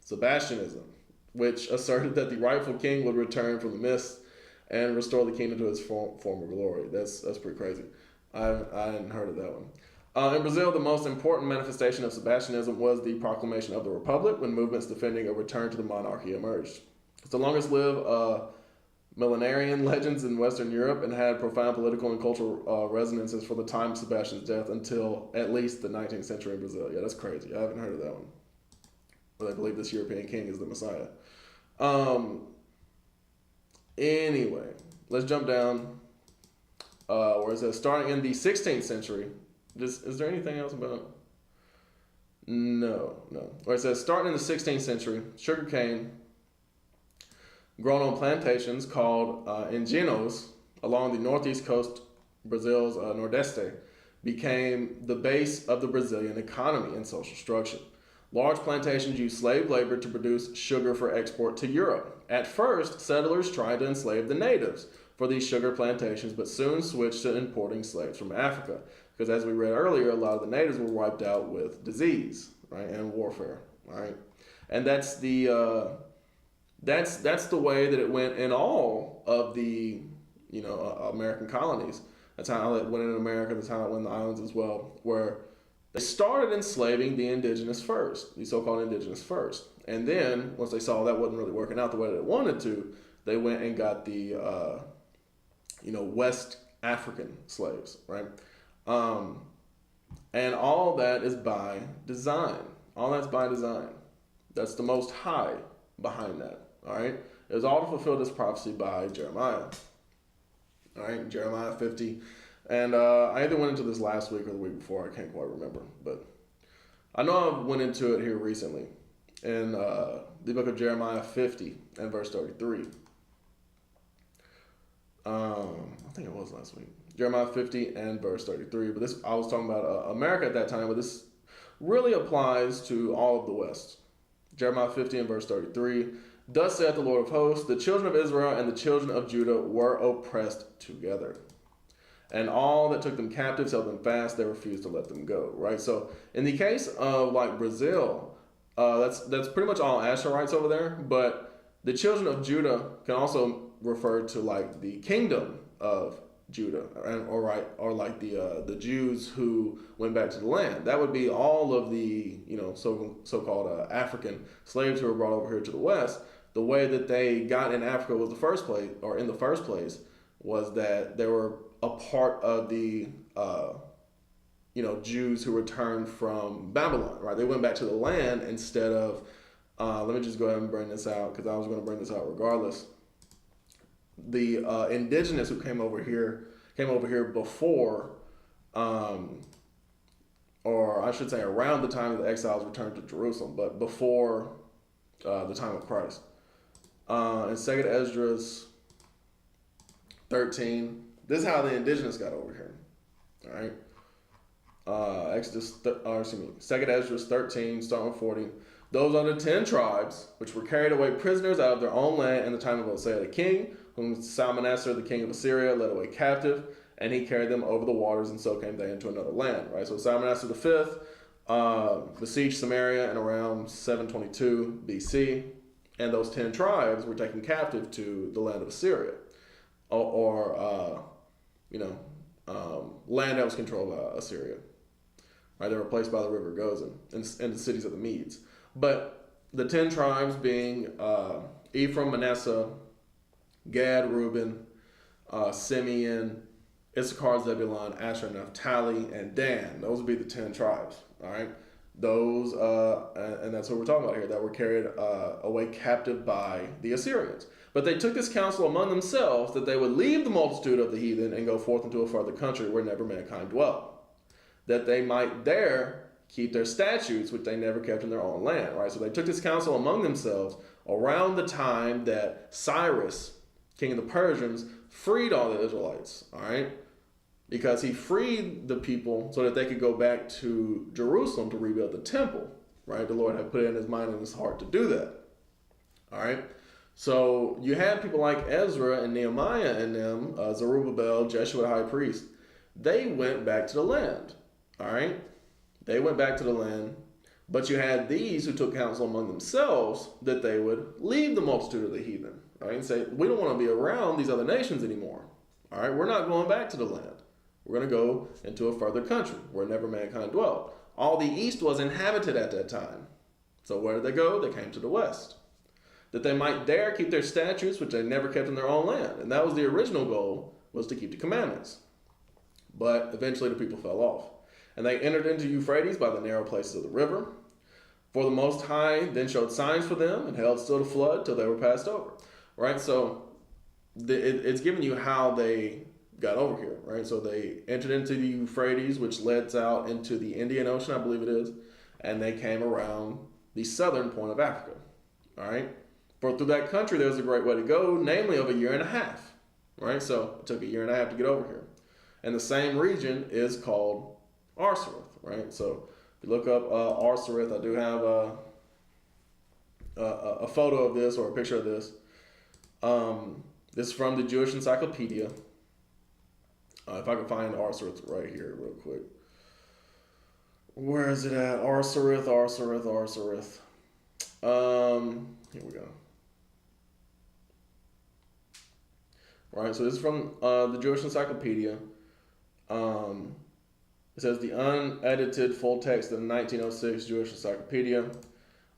Sebastianism, which asserted that the rightful king would return from the mist and restore the kingdom to its former glory. That's pretty crazy. I hadn't heard of that one. In Brazil, the most important manifestation of Sebastianism was the proclamation of the Republic, when movements defending a return to the monarchy emerged. It's the longest lived millenarian legends in Western Europe and had profound political and cultural resonances for the time of Sebastian's death until at least the 19th century in Brazil. Yeah, that's crazy. I haven't heard of that one. But I believe this European king is the Messiah. Anyway, let's jump down where it says, starting in the 16th century. Is there anything else about? No. Where it says, starting in the 16th century, sugarcane grown on plantations called engenhos along the northeast coast, Brazil's Nordeste, became the base of the Brazilian economy and social structure. Large plantations used slave labor to produce sugar for export to Europe. At first, settlers tried to enslave the natives for these sugar plantations, but soon switched to importing slaves from Africa. Because as we read earlier, a lot of the natives were wiped out with disease, right, and warfare, right? And that's the that's the way that it went in all of the American colonies. That's how it went in America. That's how it went in the islands as well, where they started enslaving the indigenous first, the so-called indigenous first, and then once they saw that wasn't really working out the way that it wanted to, they went and got the West African slaves, right? And all that is by design. All that's by design. That's the Most High behind that. All right. It was all to fulfill this prophecy by Jeremiah. All right, Jeremiah 50. And I either went into this last week or the week before. I can't quite remember, but I know I went into it here recently in the book of Jeremiah 50 and verse 33. I think it was last week. Jeremiah 50 and verse 33. But this, I was talking about America at that time, but this really applies to all of the West. Jeremiah 50 and verse 33. Thus saith the Lord of hosts, the children of Israel and the children of Judah were oppressed together. And all that took them captives held them fast, they refused to let them go. Right? So in the case of like Brazil, that's pretty much all Asherites over there, but the children of Judah can also refer to like the kingdom of Judah, or like the Jews who went back to the land. That would be all of the so-called African slaves who were brought over here to the West. The way that they got in Africa was in the first place, was that they were a part of the Jews who returned from Babylon. Right, they went back to the land instead of. Let me just go ahead and bring this out because I was going to bring this out regardless. The indigenous who came over here before, or I should say around the time of the exiles returned to Jerusalem, but before the time of Christ. In 2nd Esdras 13, this is how the indigenous got over here. All right. 2nd Esdras 13, starting with 40. Those are the 10 tribes which were carried away prisoners out of their own land in the time of Hosea the king, whom Salmanassar the king of Assyria led away captive, and he carried them over the waters, and so came they into another land. Right. So Salmanassar the fifth besieged Samaria in around 722 BC, and those 10 tribes were taken captive to the land of Assyria, or land that was controlled by Assyria. Right. They were placed by the river Gozan in the cities of the Medes. But the 10 tribes being Ephraim, Manasseh, Gad, Reuben, Simeon, Issachar, Zebulun, Asher, Naphtali, and Dan. Those would be the 10 tribes. All right. those, and that's what we're talking about here, that were carried away captive by the Assyrians. But they took this counsel among themselves that they would leave the multitude of the heathen and go forth into a further country where never mankind dwelt, that they might there keep their statutes, which they never kept in their own land. Right. So they took this counsel among themselves around the time that Cyrus, king of the Persians, freed all the Israelites. All right. Because he freed the people so that they could go back to Jerusalem to rebuild the temple, right? The Lord had put it in his mind and his heart to do that, all right? So you had people like Ezra and Nehemiah and them, Zerubbabel, Jeshua the high priest. They went back to the land, all right? They went back to the land, but you had these who took counsel among themselves that they would leave the multitude of the heathen, right? And say, we don't want to be around these other nations anymore, all right? We're not going back to the land. We're going to go into a further country where never mankind dwelt. All the east was inhabited at that time. So where did they go? They came to the west. That they might dare keep their statutes, which they never kept in their own land. And that was the original goal, was to keep the commandments. But eventually the people fell off. And they entered into Euphrates by the narrow places of the river. For the Most High then showed signs for them and held still the flood till they were passed over. Right? So it's giving you how they got over here, right? So they entered into the Euphrates, which leads out into the Indian Ocean, I believe it is, and they came around the southern point of Africa, all right? For through that country, there's a great way to go, namely of a year and a half, right? So it took a year and a half to get over here. And the same region is called Arsareth, right? So if you look up Arsareth, I do have a photo of this or a picture of this. This is from the Jewish Encyclopedia. If I can find Arsareth right here real quick. Where is it at? Arsareth. Here we go. Right, so this is from the Jewish Encyclopedia. It says the unedited full text of the 1906 Jewish Encyclopedia.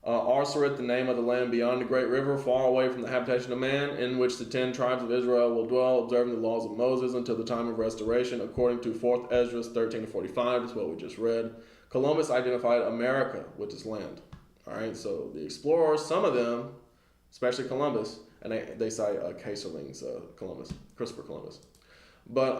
Arsareth, the name of the land beyond the great river, far away from the habitation of man, in which the 10 tribes of Israel will dwell, observing the laws of Moses until the time of restoration, according to 4th Ezra 13-45. That's what we just read. Columbus identified America with this land. All right, so the explorers, some of them, especially Columbus, and they cite Kaiserling's Christopher Columbus. But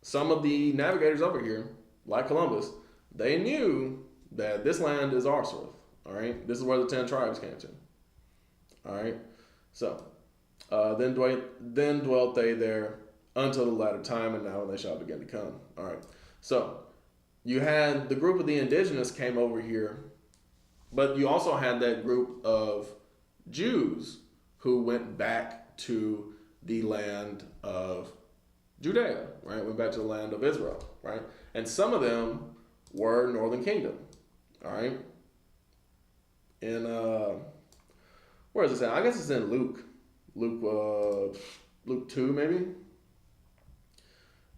some of the navigators over here, like Columbus, they knew that this land is Arsareth, all right? This is where the 10 tribes came to, all right? So, then dwelt they there until the latter time, and now they shall begin to come, all right? So, you had the group of the indigenous came over here, but you also had that group of Jews who went back to the land of Judea, right? Went back to the land of Israel, right? And some of them were Northern Kingdom. All right. In where is this at? I guess it's in Luke 2 maybe.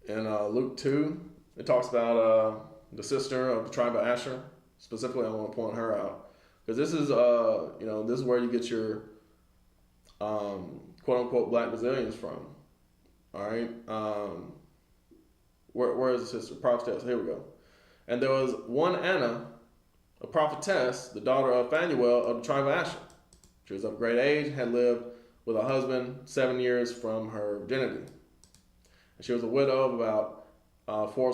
In Luke 2, it talks about the sister of the tribe of Asher. Specifically, I want to point her out because this is this is where you get your quote unquote black Brazilians from. All right. Where is the sister? Prophetess. Here we go. And there was one Anna, a prophetess, the daughter of Phanuel of the tribe of Asher. She was of great age, had lived with a husband 7 years from her virginity. And she was a widow of about 4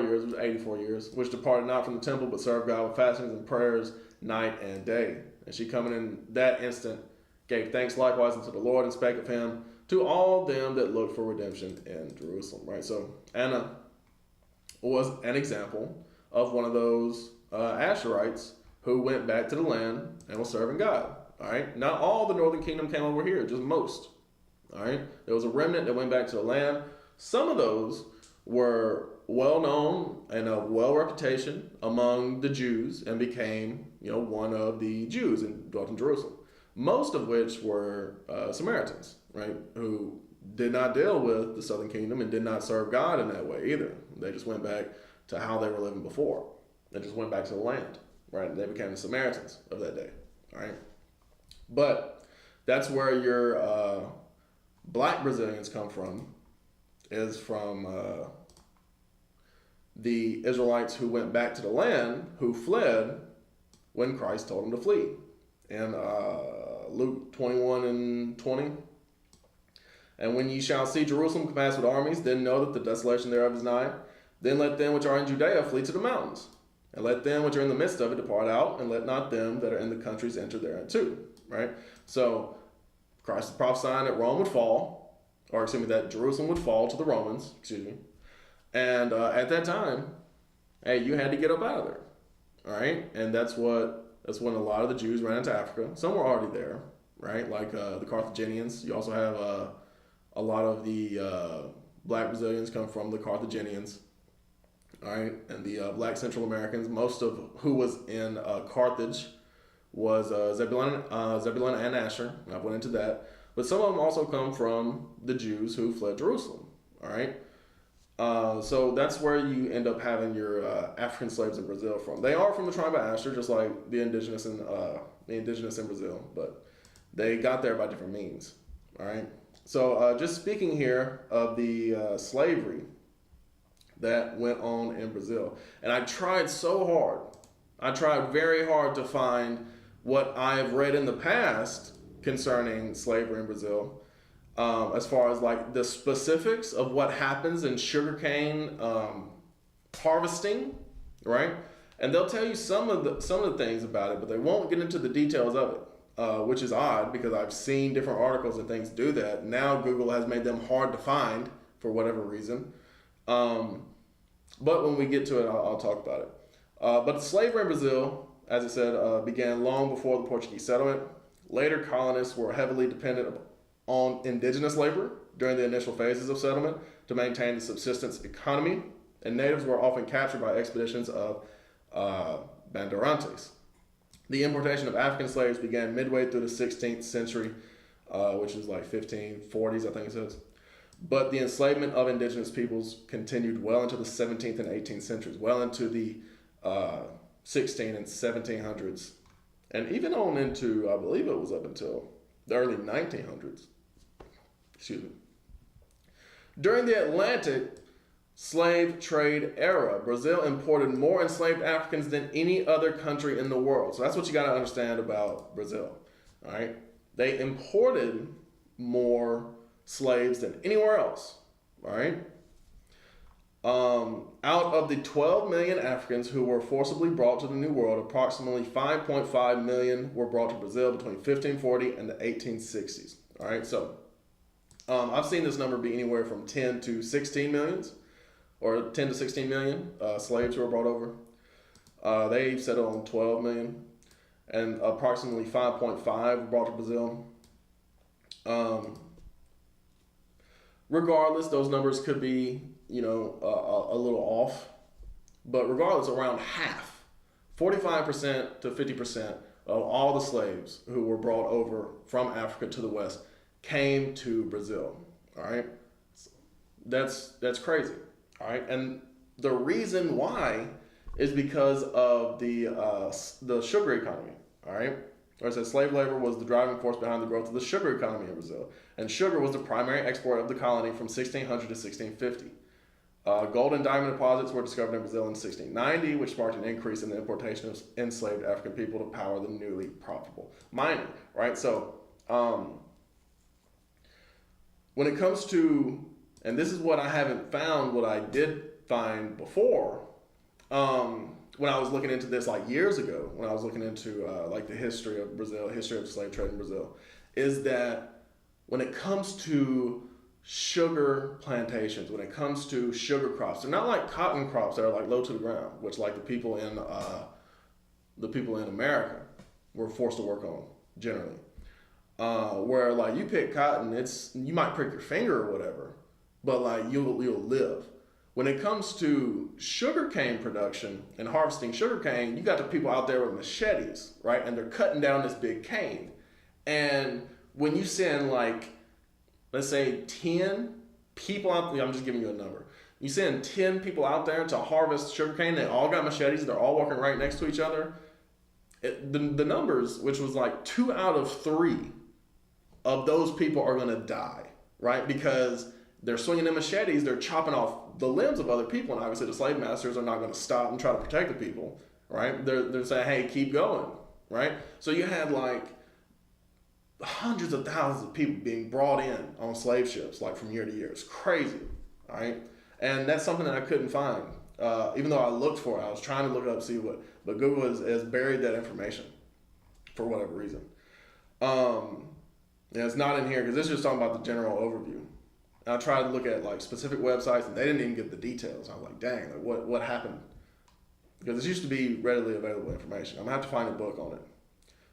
years, it was 84 years, which departed not from the temple, but served God with fastings and prayers night and day. And she coming in that instant gave thanks likewise unto the Lord and spake of him to all them that looked for redemption in Jerusalem. Right, so Anna was an example of one of those Asherites who went back to the land and was serving God. All right, not all the northern kingdom came over here, just most. All right, there was a remnant that went back to the land. Some of those were well known and of well reputation among the Jews and became, one of the Jews and dwelt in Jerusalem. Most of which were Samaritans, right, who did not deal with the southern kingdom and did not serve God in that way either. They just went back to how they were living before. They just went back to the land, right? They became the Samaritans of that day, all right? But that's where your black Brazilians come from, is from the Israelites who went back to the land, who fled when Christ told them to flee. In Luke 21 and 20. And when ye shall see Jerusalem compassed with armies, then know that the desolation thereof is nigh. Then let them which are in Judea flee to the mountains. And let them which are in the midst of it depart out, and let not them that are in the countries enter too. Right? So Christ is prophesying that Rome would fall, or excuse me, that Jerusalem would fall to the Romans, And at that time, hey, you had to get up out of there. All right? And that's when a lot of the Jews ran into Africa. Some were already there, right? Like the Carthaginians. You also have a lot of the black Brazilians come from the Carthaginians, all right? And the black Central Americans, most of who was in Carthage was Zebulun and Asher. I went into that. But some of them also come from the Jews who fled Jerusalem, all right? So that's where you end up having your African slaves in Brazil from. They are from the tribe of Asher, just like the indigenous in Brazil, but they got there by different means. All right. So just speaking here of the slavery that went on in Brazil, and I tried so hard. I tried very hard to find what I have read in the past concerning slavery in Brazil. As far as like the specifics of what happens in sugarcane harvesting, right? And they'll tell you some of the things about it, but they won't get into the details of it, which is odd because I've seen different articles and things do that. Now Google has made them hard to find for whatever reason. But when we get to it, I'll talk about it. But the slavery in Brazil, as I said, began long before the Portuguese settlement. Later colonists were heavily dependent on indigenous labor during the initial phases of settlement to maintain the subsistence economy, and natives were often captured by expeditions of bandeirantes. The importation of African slaves began midway through the 16th century, which is like 1540s, I think it says. But the enslavement of indigenous peoples continued well into the 17th and 18th centuries, well into the 16 and 1700s, and even on into, I believe it was up until the early 1900s. Excuse me. During the Atlantic slave trade era, Brazil imported more enslaved Africans than any other country in the world. So that's what you got to understand about Brazil. All right, they imported more slaves than anywhere else. All right. Out of the 12 million Africans who were forcibly brought to the New World, approximately 5.5 million were brought to Brazil between 1540 and the 1860s. All right, so I've seen this number be anywhere from 10 to 16 millions, or 10 to 16 million slaves who were brought over. They settled on 12 million, and approximately 5.5 were brought to Brazil. Regardless, those numbers could be, a little off, but regardless, around half, 45% to 50% of all the slaves who were brought over from Africa to the West came to Brazil. All right, that's crazy. All right, and the reason why is because of the sugar economy. All right, or it says slave labor was the driving force behind the growth of the sugar economy in Brazil, and sugar was the primary export of the colony from 1600 to 1650. Gold and diamond deposits were discovered in Brazil in 1690, which sparked an increase in the importation of enslaved African people to power the newly profitable mining. Right, so when it comes to, and this is what I haven't found, what I did find before, when I was looking into this like years ago, when I was looking into like the history of Brazil, history of slave trade in Brazil, is that when it comes to sugar plantations, when it comes to sugar crops, they're not like cotton crops that are like low to the ground, which like the people in America were forced to work on generally. Where like you pick cotton, you might prick your finger or whatever, but like you'll live. When it comes to sugarcane production and harvesting sugarcane, you got the people out there with machetes, right? And they're cutting down this big cane. And when you send like, let's say 10 people out there, I'm just giving you a number. You send 10 people out there to harvest sugarcane, they all got machetes, they're all walking right next to each other. The numbers, which was like 2 out of 3 of those people are gonna die, right? Because they're swinging their machetes, they're chopping off the limbs of other people, and obviously the slave masters are not going to stop and try to protect the people, right? They're saying, hey, keep going, right? So you had like hundreds of thousands of people being brought in on slave ships, like from year to year. It's crazy, right? And that's something that I couldn't find. Even though I looked for it, I was trying to look it up, see what, but Google has buried that information for whatever reason. Yeah, it's not in here because this is just talking about the general overview. And I tried to look at like specific websites, and they didn't even give the details. I was like, dang, like what happened? Because this used to be readily available information. I'm gonna have to find a book on it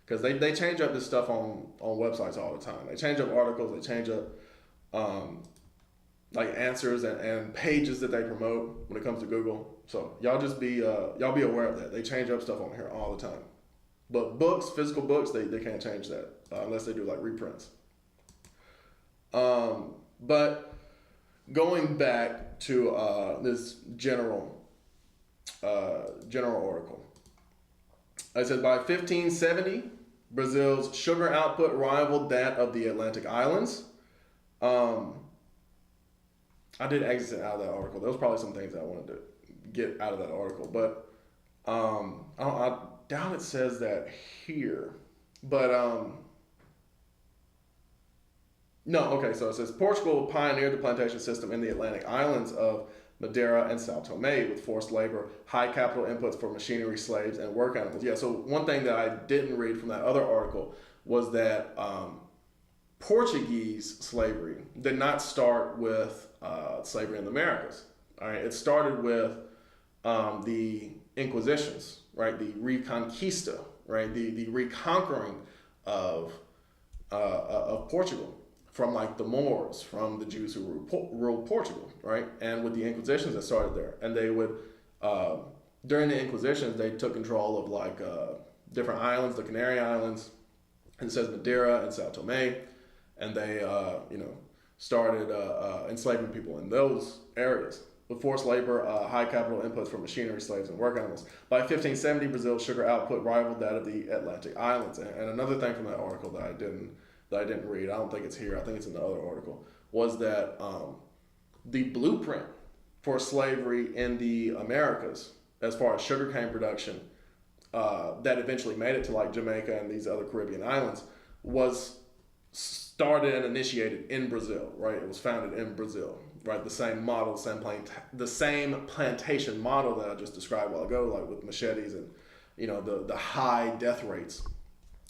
because they change up this stuff on websites all the time. They change up articles, they change up like answers and pages that they promote when it comes to Google. So y'all just be aware of that. They change up stuff on here all the time. But books, physical books, they can't change that unless they do like reprints. But going back to this general article, it says by 1570, Brazil's sugar output rivaled that of the Atlantic Islands. I did exit out of that article. There was probably some things I wanted to get out of that article, but I doubt it says that here. But no, okay, so it says Portugal pioneered the plantation system in the Atlantic islands of Madeira and Sao Tome with forced labor, high capital inputs for machinery, slaves, and work animals. Yeah, so one thing that I didn't read from that other article was that Portuguese slavery did not start with slavery in the Americas. All right, it started with the Inquisitions, right? The Reconquista, right? The reconquering of Portugal from like the Moors, from the Jews who ruled Portugal, right? And with the Inquisitions that started there, and they would during the Inquisitions they took control of like different islands, the Canary Islands, and it says Madeira and Sao Tome, and they started enslaving people in those areas. With forced labor, high capital inputs for machinery, slaves, and work animals. By 1570, Brazil's sugar output rivaled that of the Atlantic Islands. And another thing from that article that I didn't read, I don't think it's here, I think it's in the other article, was that the blueprint for slavery in the Americas, as far as sugarcane production, that eventually made it to like Jamaica and these other Caribbean islands, was started and initiated in Brazil, right? It was founded in Brazil, right? The same model, the same plantation model that I just described a while ago, like with machetes and, the high death rates,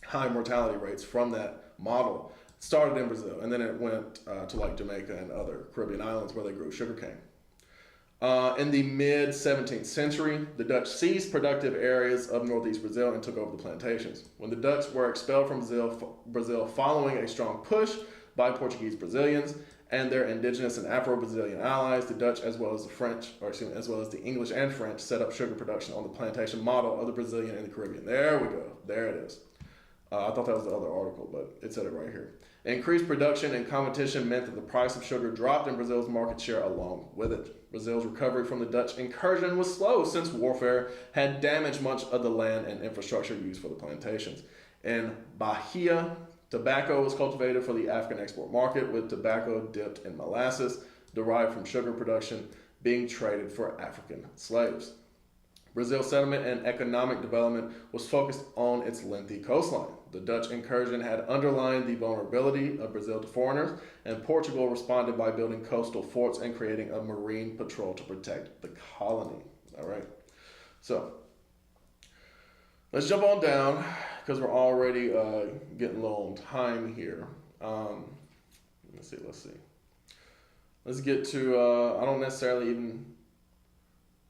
high mortality rates from that model started in Brazil, and then it went to like Jamaica and other Caribbean islands where they grew sugarcane. In the mid 17th century, the Dutch seized productive areas of northeast Brazil and took over the plantations. When the Dutch were expelled from Brazil following a strong push by Portuguese Brazilians and their indigenous and Afro-Brazilian allies, the Dutch, as well as the English and French, set up sugar production on the plantation model of the Brazilian and the Caribbean. There we go. There it is. I thought that was the other article, but it said it right here. Increased production and competition meant that the price of sugar dropped and Brazil's market share along with it. Brazil's recovery from the Dutch incursion was slow since warfare had damaged much of the land and infrastructure used for the plantations. In Bahia, tobacco was cultivated for the African export market, with tobacco dipped in molasses derived from sugar production being traded for African slaves. Brazil's settlement and economic development was focused on its lengthy coastline. The Dutch incursion had underlined the vulnerability of Brazil to foreigners, and Portugal responded by building coastal forts and creating a marine patrol to protect the colony. All right, so let's jump on down because we're already getting low on time here. Let's see. Let's get to, I don't necessarily even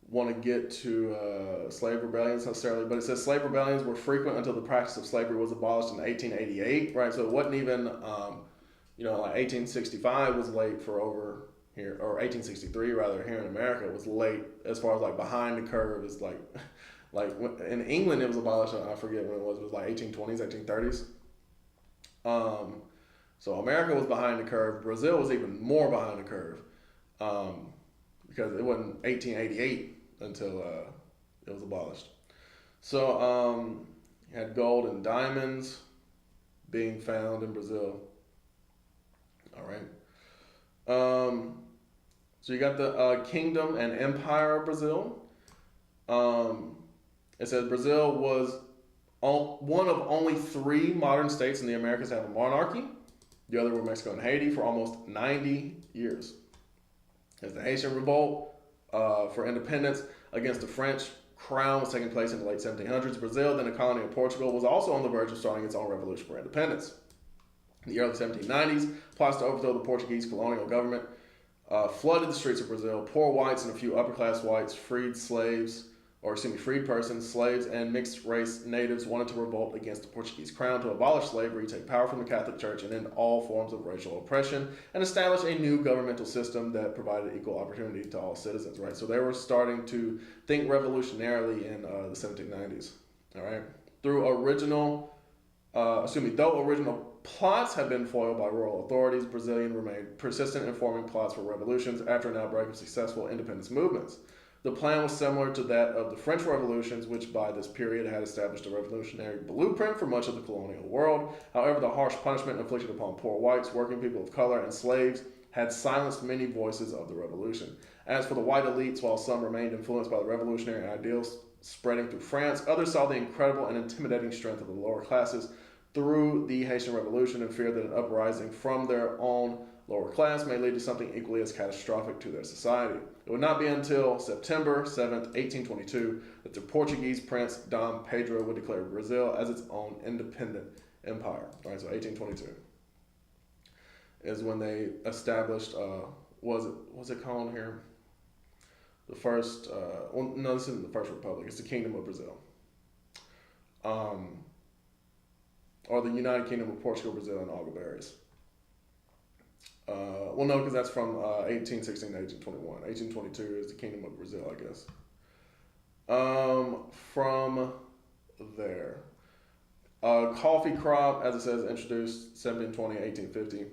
want to get to slave rebellions necessarily, but it says slave rebellions were frequent until the practice of slavery was abolished in 1888, right? So it wasn't even, like 1865 was late for over here, or 1863 rather, here in America was late as far as like behind the curve. Is like in England it was abolished, I forget when it was like 1820s, 1830s. So America was behind the curve. Brazil was even more behind the curve because it wasn't 1888 until it was abolished. So you had gold and diamonds being found in Brazil. All right. Um, so you got the Kingdom and Empire of Brazil. Um, it says Brazil was one of only three modern states in the Americas to have a monarchy. The other were Mexico and Haiti for almost 90 years. As the Haitian Revolt for independence against the French crown was taking place in the late 1700s, Brazil, then a colony of Portugal, was also on the verge of starting its own revolution for independence. In the early 1790s, plots to overthrow the Portuguese colonial government flooded the streets of Brazil. Poor whites and a few upper-class whites, freed persons, slaves, and mixed-race natives wanted to revolt against the Portuguese crown to abolish slavery, take power from the Catholic Church, and end all forms of racial oppression, and establish a new governmental system that provided equal opportunity to all citizens. Right, so they were starting to think revolutionarily in the 1790s. All right, though original plots had been foiled by royal authorities, Brazilians remained persistent in forming plots for revolutions after an outbreak of successful independence movements. The plan was similar to that of the French revolutions, which by this period had established a revolutionary blueprint for much of the colonial world. However, the harsh punishment inflicted upon poor whites, working people of color, and slaves had silenced many voices of the revolution. As for the white elites, while some remained influenced by the revolutionary ideals spreading through France, others saw the incredible and intimidating strength of the lower classes through the Haitian Revolution and feared that an uprising from their own lower class may lead to something equally as catastrophic to their society. It would not be until September 7th, 1822, that the Portuguese prince Dom Pedro would declare Brazil as its own independent empire. All right, so 1822 is when they established, what's it called here? The first, no, this isn't the first republic, it's the Kingdom of Brazil. Or the United Kingdom of Portugal, Brazil, and Algarves. Well, no, because that's from 1816 to 1821. 1822 is the Kingdom of Brazil, I guess. From there. Coffee crop, as it says, introduced 1720, 1850.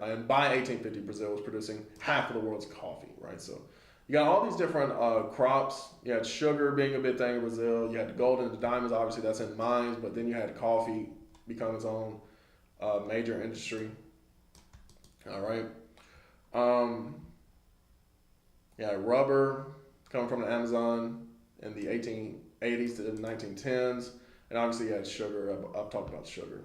And by 1850, Brazil was producing half of the world's coffee, right? So you got all these different crops. You had sugar being a big thing in Brazil. You had the gold and the diamonds, obviously, that's in mines. But then you had coffee become its own major industry. All right. Rubber coming from the Amazon in the 1880s to the 1910s. And obviously you had sugar. I've talked about sugar.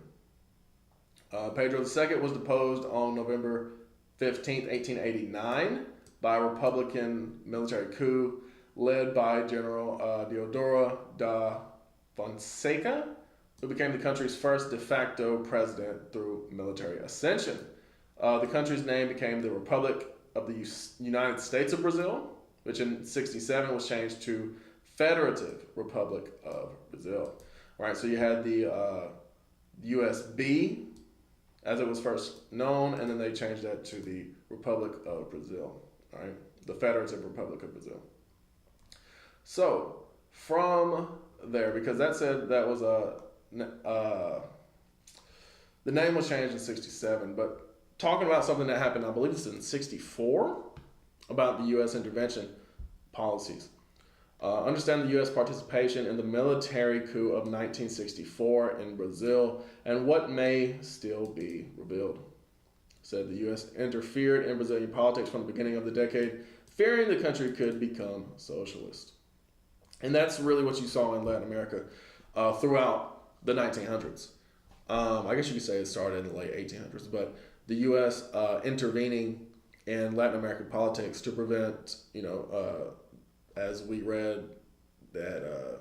Pedro II was deposed on November 15th, 1889 by a Republican military coup led by General Deodoro da Fonseca, who became the country's first de facto president through military ascension. The country's name became the Republic of the United States of Brazil, which in 1967 was changed to Federative Republic of Brazil. All right, so you had the USB, as it was first known, and then they changed that to the Republic of Brazil. All right, the Federative Republic of Brazil. So from there, because that said that was the name was changed in 1967, but talking about something that happened, I believe it's in 1964, about the U.S. intervention policies. Understand the U.S. participation in the military coup of 1964 in Brazil and what may still be revealed. Said the U.S. interfered in Brazilian politics from the beginning of the decade, fearing the country could become socialist. And that's really what you saw in Latin America throughout the 1900s. I guess you could say it started in the late 1800s, but the U.S. Intervening in Latin American politics to prevent, as we read, that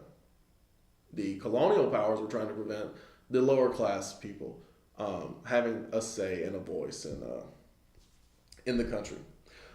the colonial powers were trying to prevent the lower class people having a say and a voice in the country.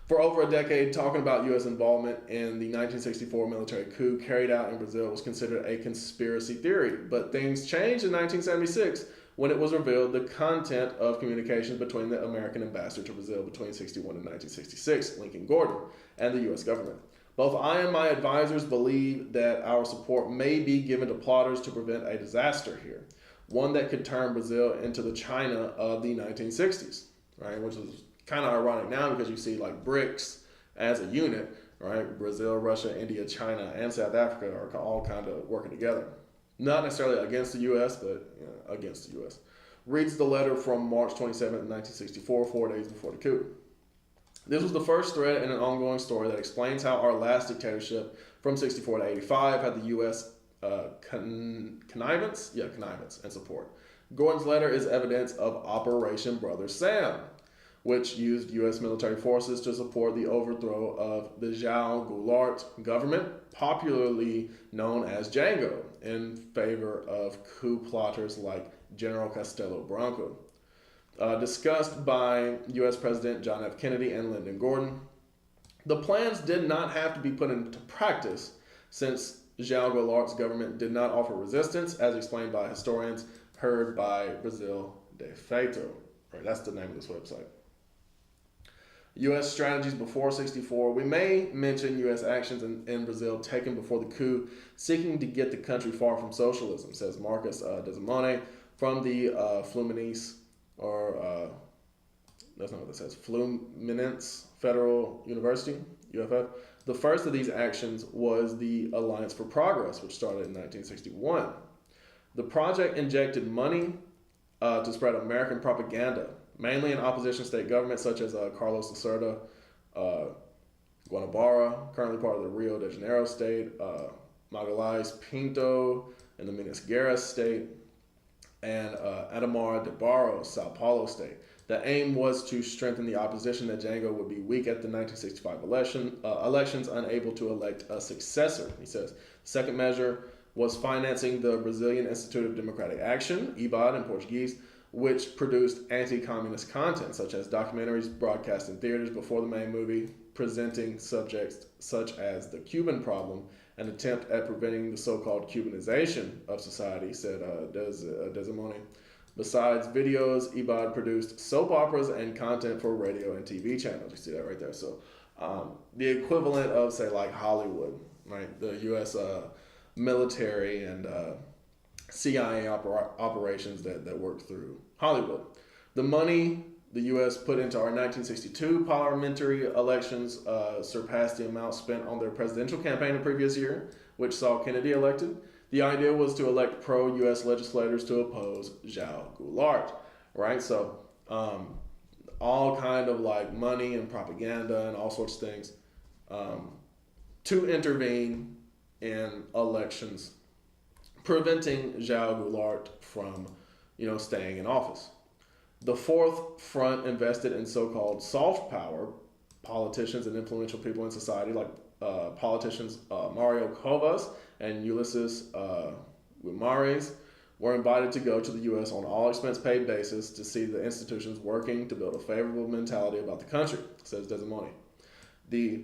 For over a decade, talking about U.S. involvement in the 1964 military coup carried out in Brazil was considered a conspiracy theory, but things changed in 1976 when it was revealed the content of communications between the American ambassador to Brazil between 1961 and 1966, Lincoln Gordon, and the U.S. government. Both I and my advisors believe that our support may be given to plotters to prevent a disaster here, one that could turn Brazil into the China of the 1960s, right? Which is kind of ironic now because you see like BRICS as a unit, right? Brazil, Russia, India, China, and South Africa are all kind of working together. Not necessarily against the U.S., but against the U.S. Reads the letter from March 27, 1964, 4 days before the coup. This was the first thread in an ongoing story that explains how our last dictatorship from 64 to 85 had the U.S. Connivance and support. Gordon's letter is evidence of Operation Brother Sam, which used U.S. military forces to support the overthrow of the Zhao Goulart government, popularly known as Django, in favor of coup plotters like General Castelo Branco. Discussed by U.S. President John F. Kennedy and Lyndon Gordon. The plans did not have to be put into practice since João Goulart's government did not offer resistance, as explained by historians heard by Brasil de Feito. Right, that's the name of this website. U.S. strategies before 64. We may mention U.S. actions in Brazil taken before the coup, seeking to get the country far from socialism, says Marcus Desimone from the Fluminense, or that's not what it says, Fluminense Federal University, UFF. The first of these actions was the Alliance for Progress, which started in 1961. The project injected money to spread American propaganda, mainly in opposition state governments such as Carlos Lacerda, Guanabara, currently part of the Rio de Janeiro state, Magalhães Pinto in the Minas Gerais state, and Ademar de Barros, Sao Paulo state. The aim was to strengthen the opposition that Django would be weak at the 1965 elections, unable to elect a successor, he says. The second measure was financing the Brazilian Institute of Democratic Action, IBAD in Portuguese, which produced anti-communist content, such as documentaries broadcast in theaters before the main movie, presenting subjects such as the Cuban problem, an attempt at preventing the so-called Cubanization of society, said Desimone. Besides videos, IBAD produced soap operas and content for radio and TV channels. You see that right there. So the equivalent of, say, like Hollywood, right? The U.S. Military and CIA operations that work through Hollywood. The money the U.S. put into our 1962 parliamentary elections surpassed the amount spent on their presidential campaign the previous year, which saw Kennedy elected. The idea was to elect pro-U.S. legislators to oppose João Goulart, right? So all kind of like money and propaganda and all sorts of things to intervene in elections, preventing João Goulart from, staying in office. The fourth front invested in so-called soft power, politicians and influential people in society, like politicians Mario Covas and Ulysses Guimarães, were invited to go to the U.S. on all expense paid basis to see the institutions working to build a favorable mentality about the country, says Desimone. The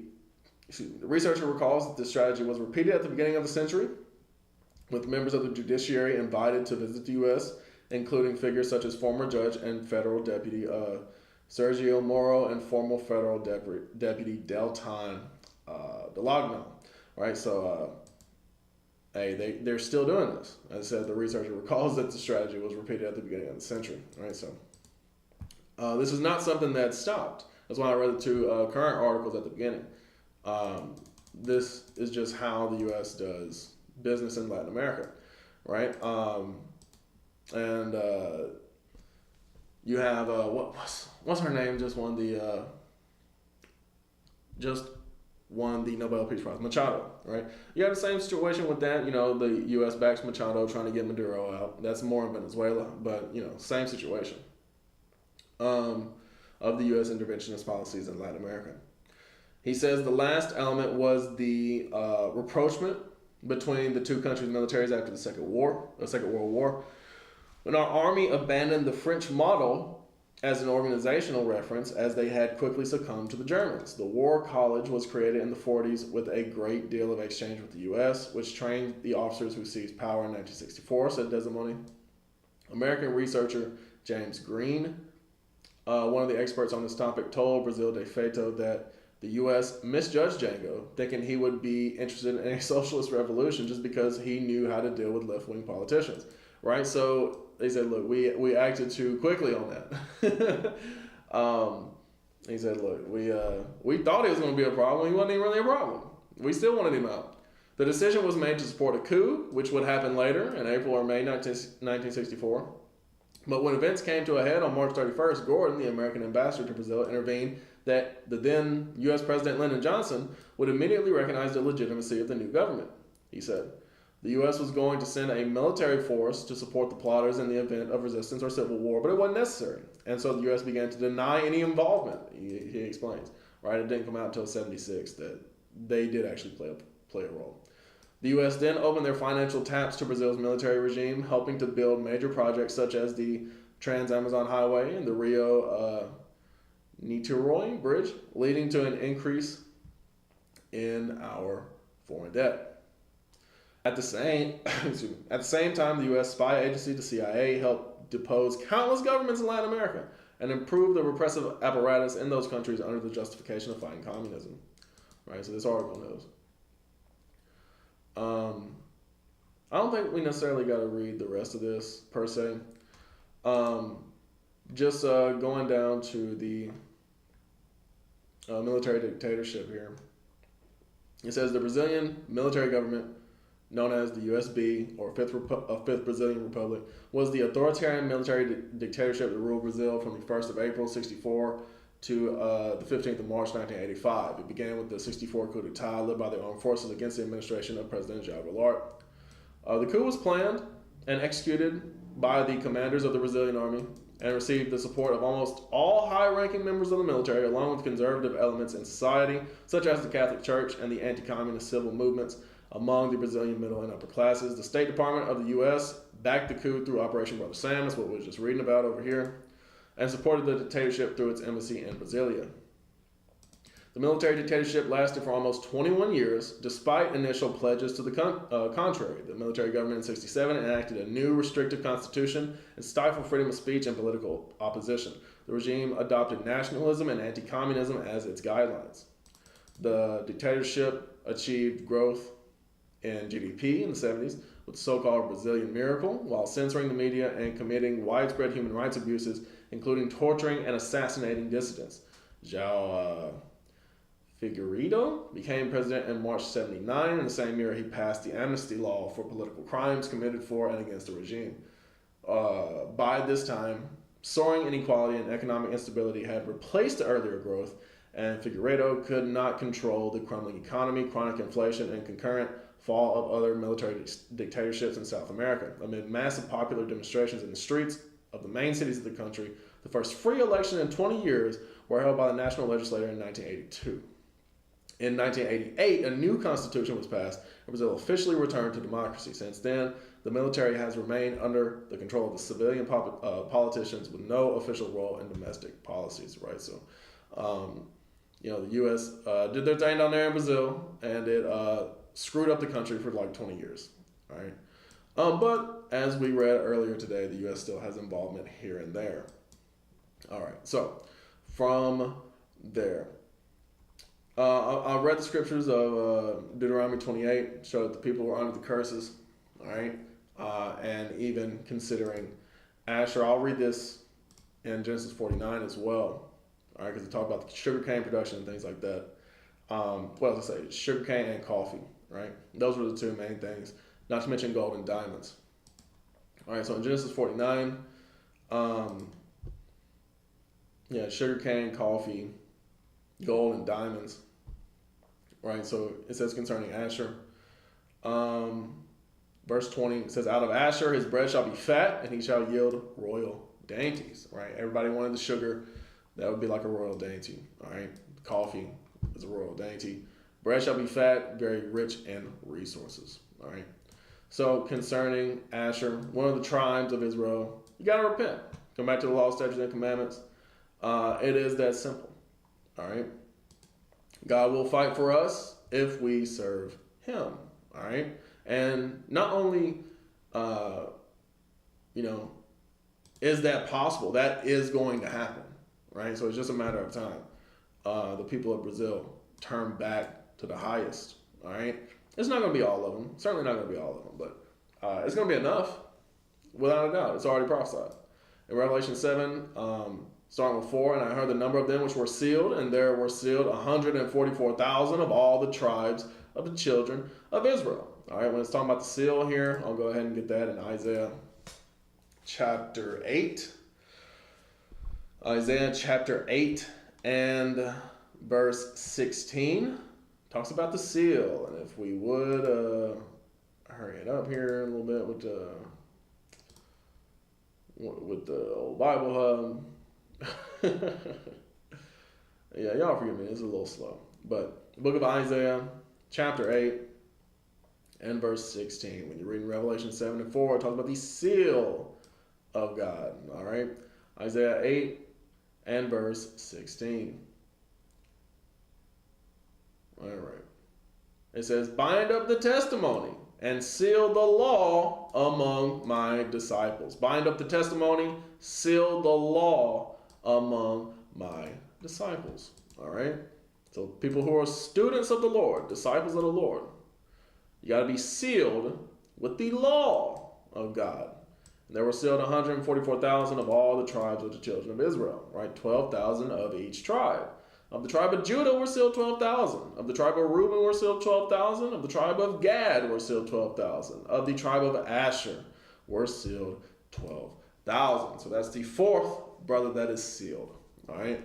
researcher recalls that this strategy was repeated at the beginning of the century, with members of the judiciary invited to visit the U.S., including figures such as former judge and federal deputy Sergio Moro and former federal deputy Deltan Delagno, right? So, they're still doing this. As I said, the researcher recalls that the strategy was repeated at the beginning of the century, right? So, this is not something that stopped. That's why I read the two current articles at the beginning. This is just how the U.S. does business in Latin America, right? And you have what's her name? Just won the Nobel Peace Prize, Machado, right? You have the same situation with that. The U.S. backs Machado trying to get Maduro out. That's more in Venezuela, but same situation of the U.S. interventionist policies in Latin America. He says the last element was the rapprochement between the two countries' militaries after the Second World War. When our army abandoned the French model as an organizational reference, as they had quickly succumbed to the Germans. The War College was created in the 40s with a great deal of exchange with the U.S., which trained the officers who seized power in 1964, said Desimone. American researcher James Green, one of the experts on this topic, told Brasil de Feito that the U.S. misjudged Django, thinking he would be interested in a socialist revolution just because he knew how to deal with left-wing politicians, right? So they said, look, we acted too quickly on that. He said, look, we thought it was going to be a problem. He wasn't even really a problem. We still wanted him out. The decision was made to support a coup, which would happen later in April or May 1964. But when events came to a head on March 31st, Gordon, the American ambassador to Brazil, intervened that the then U.S. President Lyndon Johnson would immediately recognize the legitimacy of the new government. He said, the U.S. was going to send a military force to support the plotters in the event of resistance or civil war, but it wasn't necessary. And so the U.S. began to deny any involvement, he explains. Right? It didn't come out until 1976 that they did actually play a role. The U.S. then opened their financial taps to Brazil's military regime, helping to build major projects such as the Trans-Amazon Highway and the Rio Niterói Bridge, leading to an increase in our foreign debt. At the same time, the U.S. spy agency, the CIA, helped depose countless governments in Latin America and improve the repressive apparatus in those countries under the justification of fighting communism. Right, so this article knows. I don't think we necessarily got to read the rest of this per se. Just going down to the military dictatorship here. It says the Brazilian military government, known as the USB, or Fifth Brazilian Republic, was the authoritarian military dictatorship that ruled Brazil from the 1st of April 1964 to the 15th of March 1985. It began with the 1964 coup d'etat led by the armed forces against the administration of President João Goulart. The coup was planned and executed by the commanders of the Brazilian army and received the support of almost all high-ranking members of the military, along with conservative elements in society, such as the Catholic Church and the anti-communist civil movements among the Brazilian middle and upper classes. The State Department of the U.S. backed the coup through Operation Brother Sam, that's what we were just reading about over here, and supported the dictatorship through its embassy in Brasilia. The military dictatorship lasted for almost 21 years, despite initial pledges to the contrary. The military government in 1967 enacted a new restrictive constitution and stifled freedom of speech and political opposition. The regime adopted nationalism and anti-communism as its guidelines. The dictatorship achieved growth in GDP in the 70s with the so-called Brazilian miracle, while censoring the media and committing widespread human rights abuses, including torturing and assassinating dissidents. João Figueiredo became president in March 1979. In the same year, he passed the amnesty law for political crimes committed for and against the regime. By this time, soaring inequality and economic instability had replaced the earlier growth, and Figueiredo could not control the crumbling economy, chronic inflation, and concurrent fall of other military dictatorships in South America. Amid massive popular demonstrations in the streets of the main cities of the country, the first free election in 20 years were held by the national legislature in 1982. In 1988, a new constitution was passed, and Brazil officially returned to democracy. Since then, the military has remained under the control of the civilian politicians with no official role in domestic policies, right? So, the U.S. Did their thing down there in Brazil, and it screwed up the country for like 20 years, right? But as we read earlier today, the U.S. still has involvement here and there. All right, so from there, I read the scriptures of Deuteronomy 28, showed that the people were under the curses, all right? And even considering Asher. I'll read this in Genesis 49 as well, all right, because it talked about the sugarcane production and things like that. What else I say? Sugarcane and coffee, right? Those were the two main things, not to mention gold and diamonds. All right, so in Genesis 49, sugarcane, coffee, gold, and diamonds. Right, so it says concerning Asher. Verse 20, it says, out of Asher his bread shall be fat, and he shall yield royal dainties. Right, everybody wanted the sugar. That would be like a royal dainty. All right, coffee is a royal dainty. Bread shall be fat, very rich in resources. All right, so concerning Asher, one of the tribes of Israel, you got to repent. Come back to the law, statutes, and commandments. It is that simple. All right. God will fight for us if we serve him, all right? And not only, is that possible, that is going to happen, right? So it's just a matter of time. The people of Brazil turn back to the highest, all right? It's not going to be all of them, certainly not going to be all of them, but it's going to be enough, without a doubt. It's already prophesied. In Revelation 7, starting with 4, and I heard the number of them which were sealed, and there were sealed 144,000 of all the tribes of the children of Israel. All right, when it's talking about the seal here, I'll go ahead and get that in Isaiah chapter 8. Isaiah chapter 8 And verse 16 talks about the seal. And if we would hurry it up here a little bit with the old Bible hub. Yeah, y'all forgive me, it's a little slow. But the book of Isaiah, chapter 8, and verse 16. When you read in Revelation 7 and 4, it talks about the seal of God. All right? Isaiah 8 and verse 16. All right. It says, bind up the testimony and seal the law among my disciples. Bind up the testimony, seal the law among my disciples. All right? So people who are students of the Lord, disciples of the Lord, you got to be sealed with the law of God. And there were sealed 144,000 of all the tribes of the children of Israel, right? 12,000 of each tribe. Of the tribe of Judah were sealed 12,000. Of the tribe of Reuben were sealed 12,000. Of the tribe of Gad were sealed 12,000. Of the tribe of Asher were sealed 12,000. So that's the fourth brother that is sealed, all right?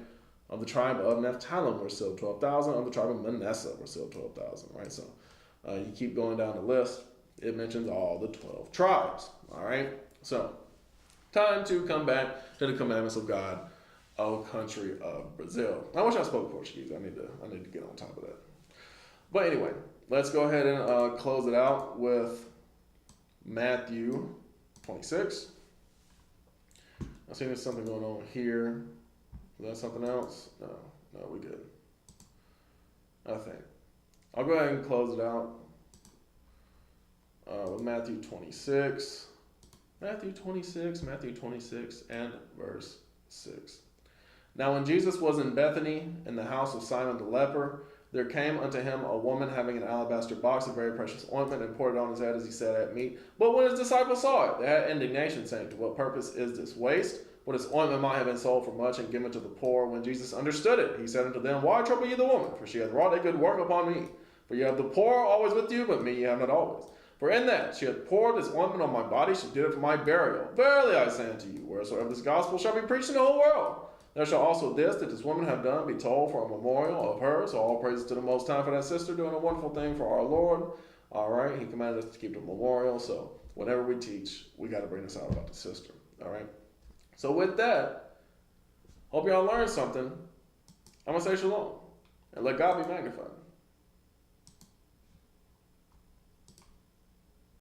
Of the tribe of Naphtali were sealed 12,000. Of the tribe of Manasseh were sealed 12,000, right? So you keep going down the list. It mentions all the 12 tribes, all right? So time to come back to the commandments of God, O country of Brazil. I wish I spoke Portuguese. I need to get on top of that. But anyway, let's go ahead and close it out with Matthew 26. I see there's something going on here. Is that something else? No, we good. I think. I'll go ahead and close it out with Matthew 26. Matthew 26, and verse 6. Now when Jesus was in Bethany, in the house of Simon the leper, there came unto him a woman having an alabaster box of very precious ointment, and poured it on his head as he sat at meat. But when his disciples saw it, they had indignation, saying, to what purpose is this waste? For this ointment might have been sold for much and given to the poor. When Jesus understood it, he said unto them, why trouble ye the woman? For she hath wrought a good work upon me. For you have the poor always with you, but me ye have not always. For in that she hath poured this ointment on my body, she did it for my burial. Verily I say unto you, wheresoever this gospel shall be preached in the whole world, there shall also this that this woman have done be told for a memorial of her. So all praises to the Most High for that sister doing a wonderful thing for our Lord. All right, he commanded us to keep the memorial. So whenever we teach, we got to bring this out about the sister. All right. So with that, hope y'all learned something. I'm going to say shalom and let God be magnified.